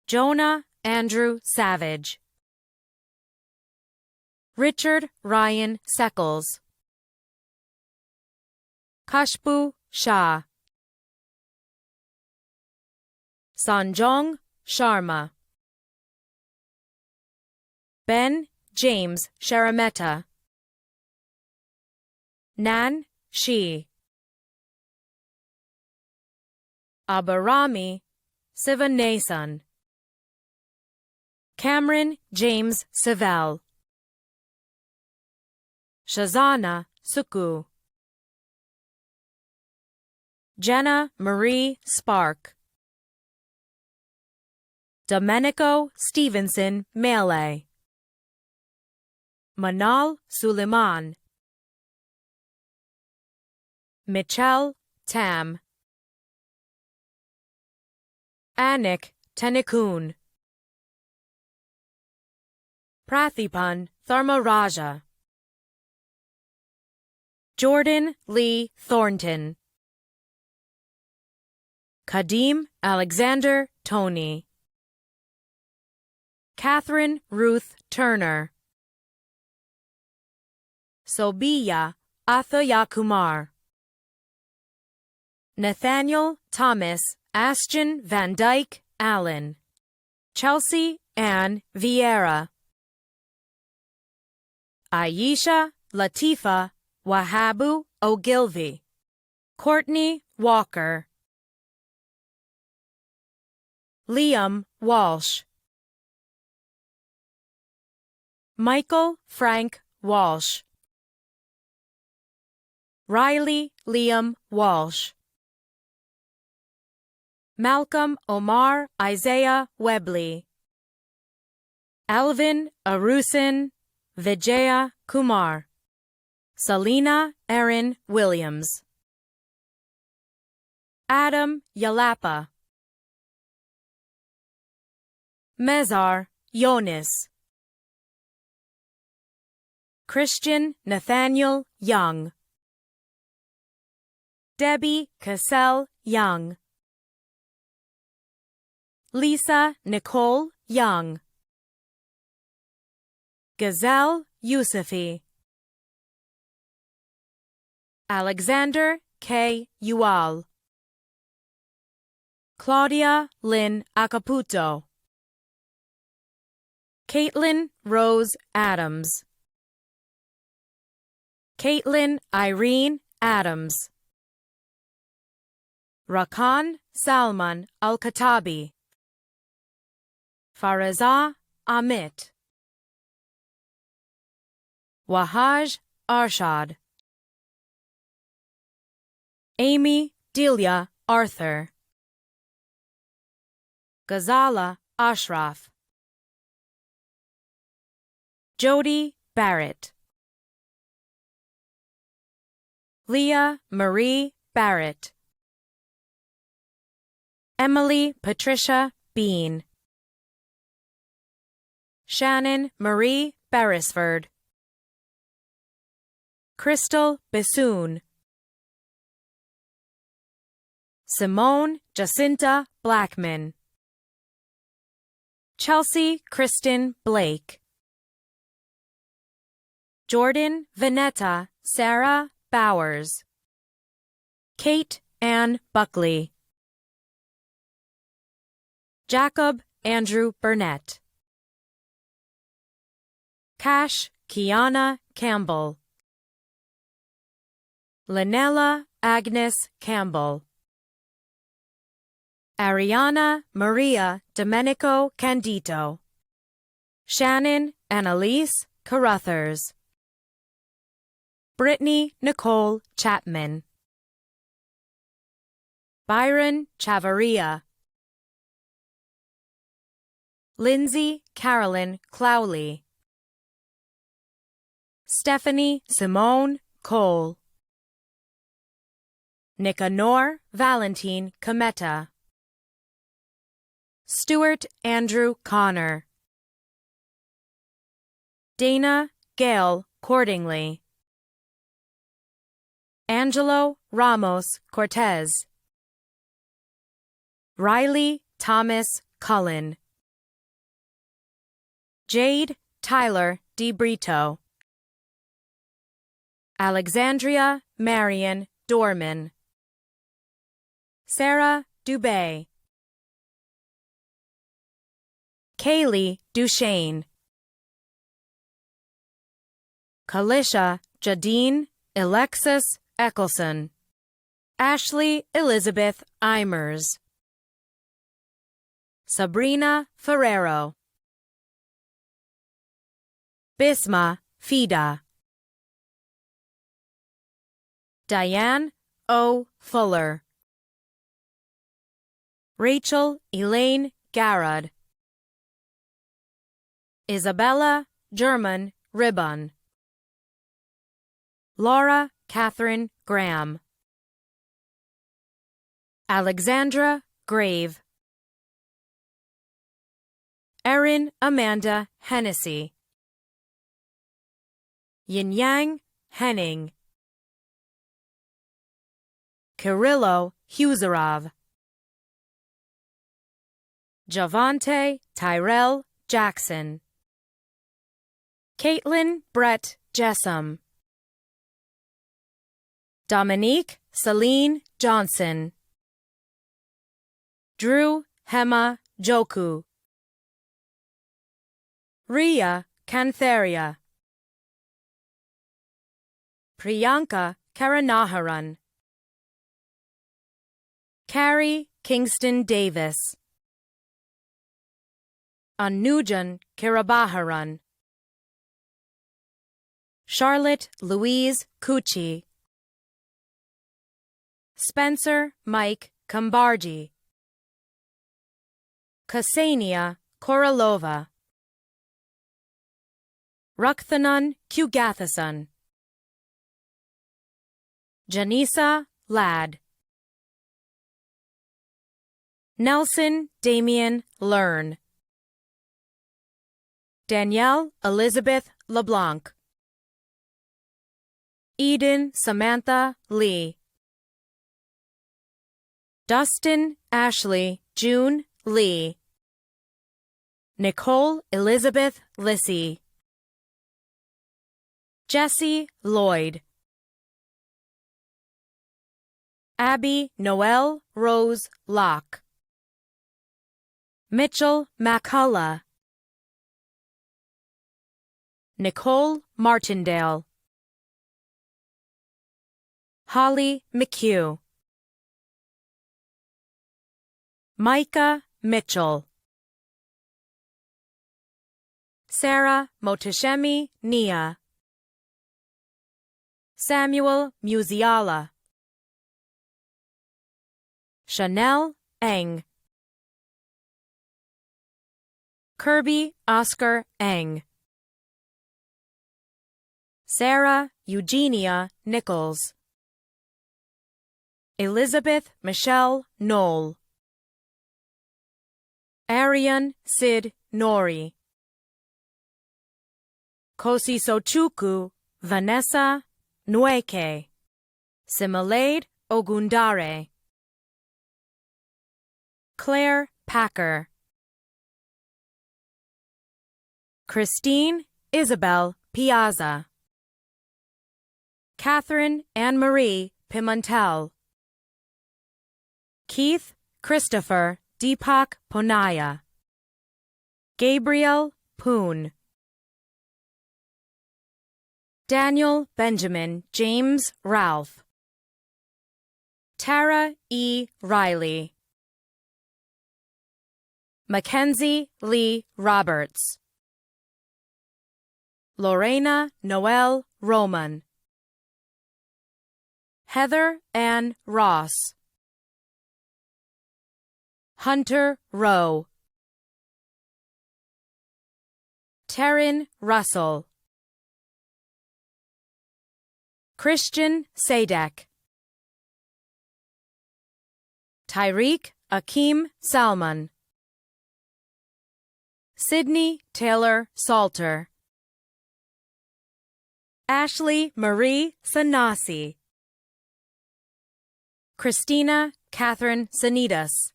Jonah Andrew Savage. Richard Ryan Seckles. Kashbu Shah. Sanjong Sharma. Ben James Sharameta. Nan Shi. Abarami Sivanasan. Cameron James Savell. Shazana Suku. Jenna Marie Spark. Domenico Stevenson Melee. Manal Suleiman. Michelle Tam. Anik Tenikun. Prathipan Tharmaraja. Jordan Lee Thornton. Kadim Alexander Tony. Catherine Ruth Turner. Sobiya Athayakumar. Nathaniel Thomas Ashton Van Dyke Allen. Chelsea Ann Vieira. Aisha Latifa Wahabu Ogilvy. Courtney Walker. Liam Walsh. Michael Frank Walsh. Riley Liam Walsh. Malcolm Omar Isaiah Webley. Alvin Arusin Vijaya Kumar. Selena Erin Williams. Adam Yalapa. Mezar Yonis. Christian Nathaniel Young. Debbie Cassell Young. Lisa Nicole Young. Gazelle Yusufi. Alexander K. Ual. Claudia Lynn Acaputo. Caitlin Rose Adams. Caitlin Irene Adams. Rakan Salman Al-Katabi. Faraza Amit. Wahaj Arshad. Amy Delia Arthur. Ghazala Ashraf. Jody Barrett. Leah Marie Barrett. Emily Patricia Bean. Shannon Marie Beresford. Crystal Bassoon. Simone Jacinta Blackman. Chelsea Kristen Blake. Jordan Vanetta Sarah Bowers. Kate Ann Buckley. Jacob Andrew Burnett. Cash Kiana Campbell. Lanella Agnes Campbell. Ariana Maria Domenico Candito. Shannon Annalise Carruthers. Brittany Nicole Chapman. Byron Chavarria. Lindsay Carolyn Clowley. Stephanie Simone Cole. Nicanor Valentine Cometa. Stuart Andrew Connor. Dana Gail Cordingly. Angelo Ramos Cortez. Riley Thomas Cullen. Jade Tyler DeBrito. Alexandria Marion Dorman. Sarah Dubay. Kaylee Duchesne. Kalisha Jadine Alexis Eccleston. Ashley Elizabeth Eimers. Sabrina Ferrero. Bisma Fida. Diane O. Fuller. Rachel Elaine Garrod. Isabella German Ribbon. Laura Catherine Graham. Alexandra Grave. Erin Amanda Hennessy. Yin-Yang Henning. Kirillo Huzarov. Javante Tyrell Jackson. Caitlin Brett Jessam. Dominique Celine Johnson. Drew Hema Joku. Ria Kantheria. Priyanka Karanaharan. Carrie Kingston Davis. Anujan Kirabaharan. Charlotte Louise Cucci. Spencer Mike Kambarji. Ksenia Korolova. Rukthanan Kugathasan. Janisa Ladd. Nelson Damian Learn. Danielle Elizabeth LeBlanc. Eden Samantha Lee. Dustin Ashley June Lee. Nicole Elizabeth Lissy. Jesse Lloyd. Abby Noel Rose Locke. Mitchell McCullough. Nicole Martindale. Holly McHugh. Micah Mitchell. Sarah Motashemi Nia. Samuel Musiala. Chanel Eng. Kirby Oscar Eng. Sarah Eugenia Nichols, Elizabeth Michelle Knoll, Arian Sid Nori, Kosi Sochuku Vanessa Nweke, Similade Ogundare, Claire Packer, Christine Isabel Piazza, Catherine Anne-Marie Pimentel, Keith Christopher Deepak Ponaya, Gabriel Poon, Daniel Benjamin James Ralph, Tara E. Riley, Mackenzie Lee Roberts, Lorena Noel Roman, Heather Ann Ross, Hunter Rowe, Taryn Russell, Christian Sadek, Tyreek Akeem Salman, Sydney Taylor Salter, Ashley Marie Sanasi, Christina Catherine Sanitas,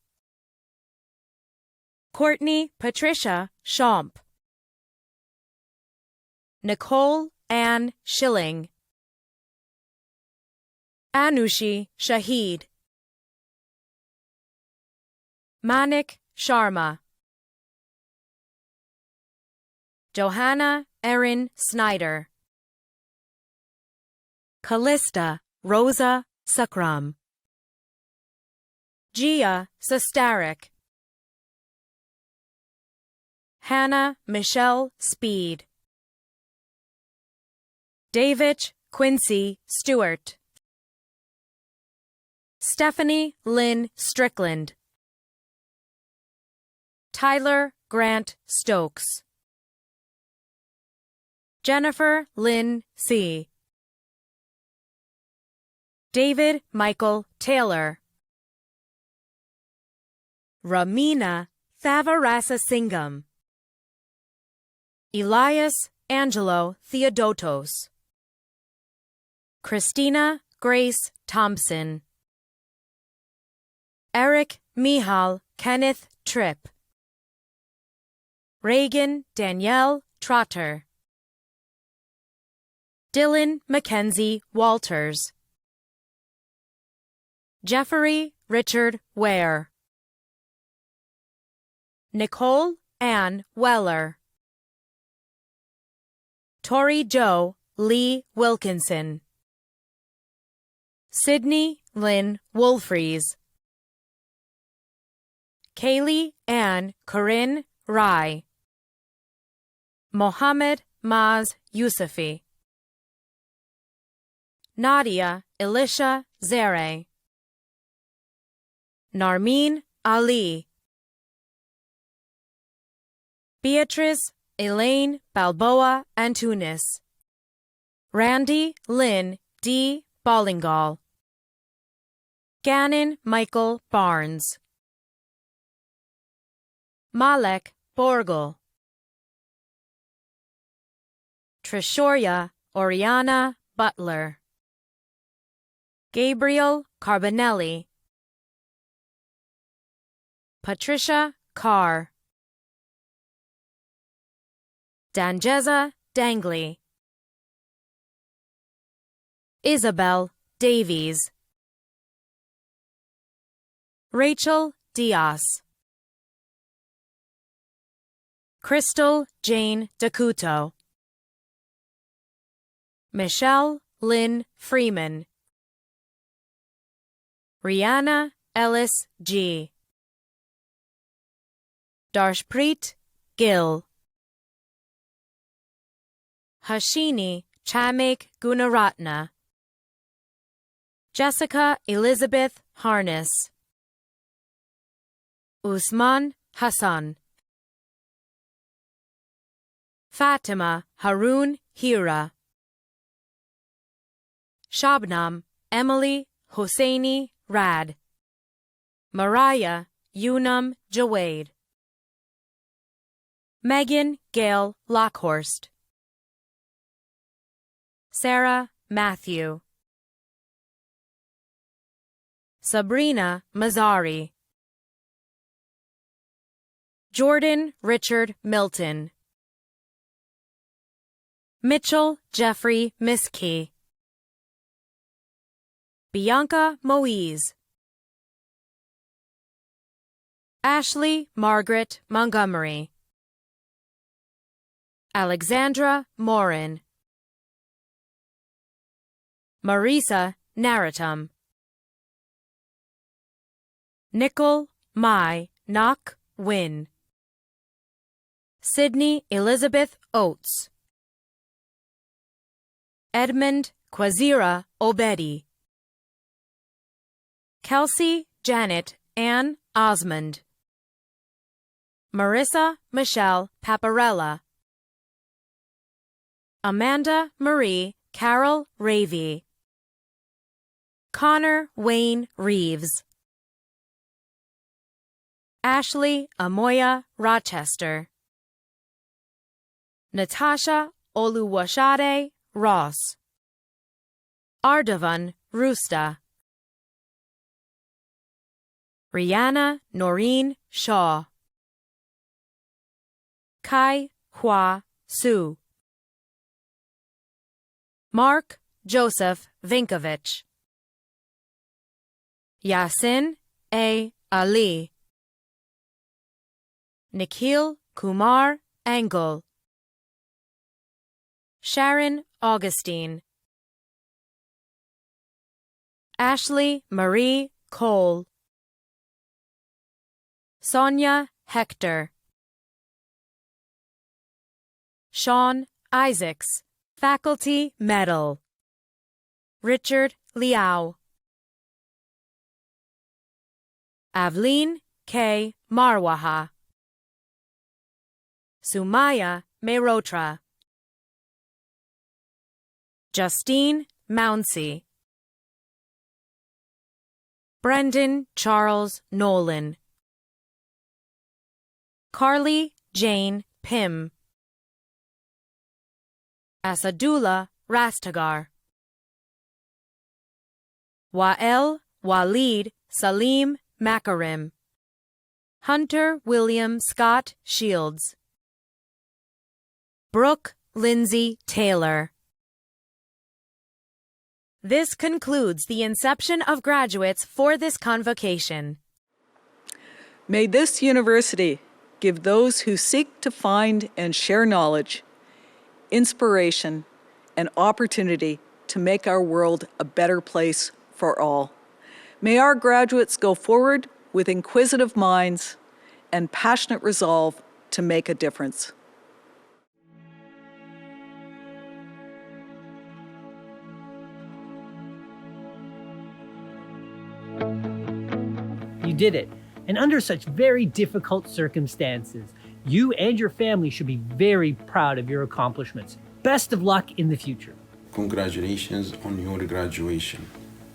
Courtney Patricia Schomp, Nicole Ann Schilling, Anushi Shahid, Manik Sharma, Johanna Erin Snyder, Callista Rosa Sakram, Gia Sestarik, Hannah Michelle Speed, David Quincy Stewart, Stephanie Lynn Strickland, Tyler Grant Stokes, Jennifer Lynn C., David Michael Taylor, Ramina Thavarasa Singham, Elias Angelo Theodotos, Christina Grace Thompson, Eric Mihal Kenneth Tripp, Reagan Danielle Trotter, Dylan Mackenzie Walters, Jeffrey Richard Ware, Nicole Ann Weller, Tori Jo Lee Wilkinson, Sydney Lynn Wolfries, Kaylee Ann Corinne Rai, Mohammed Maz Yusufi, Nadia Elisha Zere, Narmeen Ali, Beatrice Elaine Balboa Antunis, Randy Lynn D. Bollingal, Gannon Michael Barnes, Malek Borgel, Trishoria Oriana Butler, Gabriel Carbonelli, Patricia Carr, Danjeza Dangley, Isabel Davies, Rachel Diaz, Crystal Jane Dacuto, Michelle Lynn Freeman, Rihanna Ellis G., Darshpreet Gill, Hashini Chamek Gunaratna, Jessica Elizabeth Harness, Usman Hassan, Fatima Harun Hira, Shabnam Emily Hosseini Rad. Mariah Unam Jawade. Megan Gail Lockhorst. Sarah Matthew. Sabrina Mazzari. Jordan Richard Milton. Mitchell Jeffrey Miskey. Bianca Moise. Ashley Margaret Montgomery. Alexandra Morin. Marisa Naratum. Nicole Mai Knock Win. Sydney Elizabeth Oates. Edmund Quazira Obedi. Kelsey Janet Ann Osmond. Marissa Michelle Paparella. Amanda Marie Carol Ravy. Connor Wayne Reeves. Ashley Amoya Rochester. Natasha Oluwashade Ross. Ardavan Rusta. Rihanna Noreen Shaw. Kai Hua Su. Mark Joseph Vinkovich. Yasin A. Ali. Nikhil Kumar Angle. Sharon Augustine. Ashley Marie Cole. Sonia Hector. Sean Isaacs, Faculty Medal. Richard Liao. Avleen K. Marwaha. Sumaya Mehrotra. Justine Mounsey. Brendan Charles Nolan. Carly Jane Pym. Asadullah Rastagar. Wael Walid Salim Makarim. Hunter William Scott Shields. Brooke Lindsay Taylor. This concludes the inception of graduates for this convocation. May this university give those who seek to find and share knowledge, inspiration, and opportunity to make our world a better place for all. May our graduates go forward with inquisitive minds and passionate resolve to make a difference. You did it, and under such very difficult circumstances. You and your family should be very proud of your accomplishments. Best of luck in the future. Congratulations on your graduation.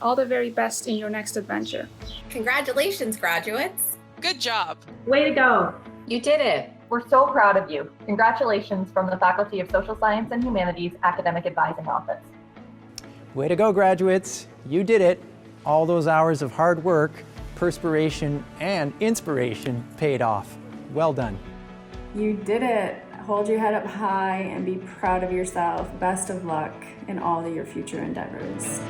All the very best in your next adventure. Congratulations, graduates. Good job. Way to go. You did it. We're so proud of you. Congratulations from the Faculty of Social Science and Humanities Academic Advising Office. Way to go, graduates. You did it. All those hours of hard work, perspiration, and inspiration paid off. Well done. You did it. Hold your head up high and be proud of yourself. Best of luck in all of your future endeavors.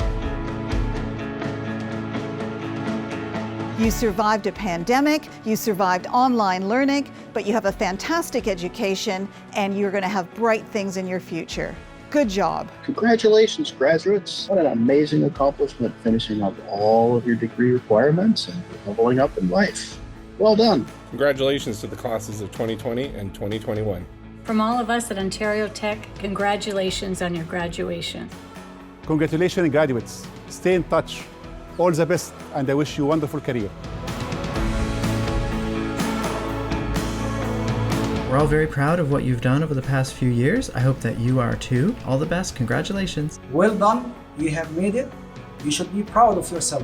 You survived a pandemic, you survived online learning, but you have a fantastic education and you're going to have bright things in your future. Good job. Congratulations, graduates. What an amazing accomplishment, finishing up all of your degree requirements and leveling up in life. Well done. Congratulations to the classes of 2020 and 2021. From all of us at Ontario Tech, congratulations on your graduation. Congratulations, graduates. Stay in touch. All the best, and I wish you a wonderful career. We're all very proud of what you've done over the past few years. I hope that you are too. All the best. Congratulations. Well done. You have made it. You should be proud of yourself.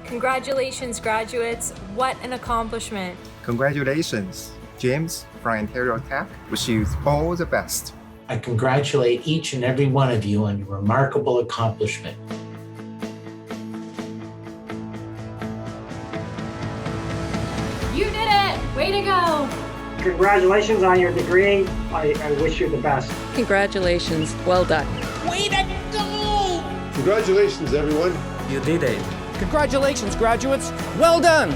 Congratulations, graduates. What an accomplishment. Congratulations. James from Ontario Tech. Wish you all the best. I congratulate each and every one of you on your remarkable accomplishment. You did it! Way to go! Congratulations on your degree. I wish you the best. Congratulations. Well done. Way to go! Congratulations, everyone. You did it. Congratulations, graduates. Well done.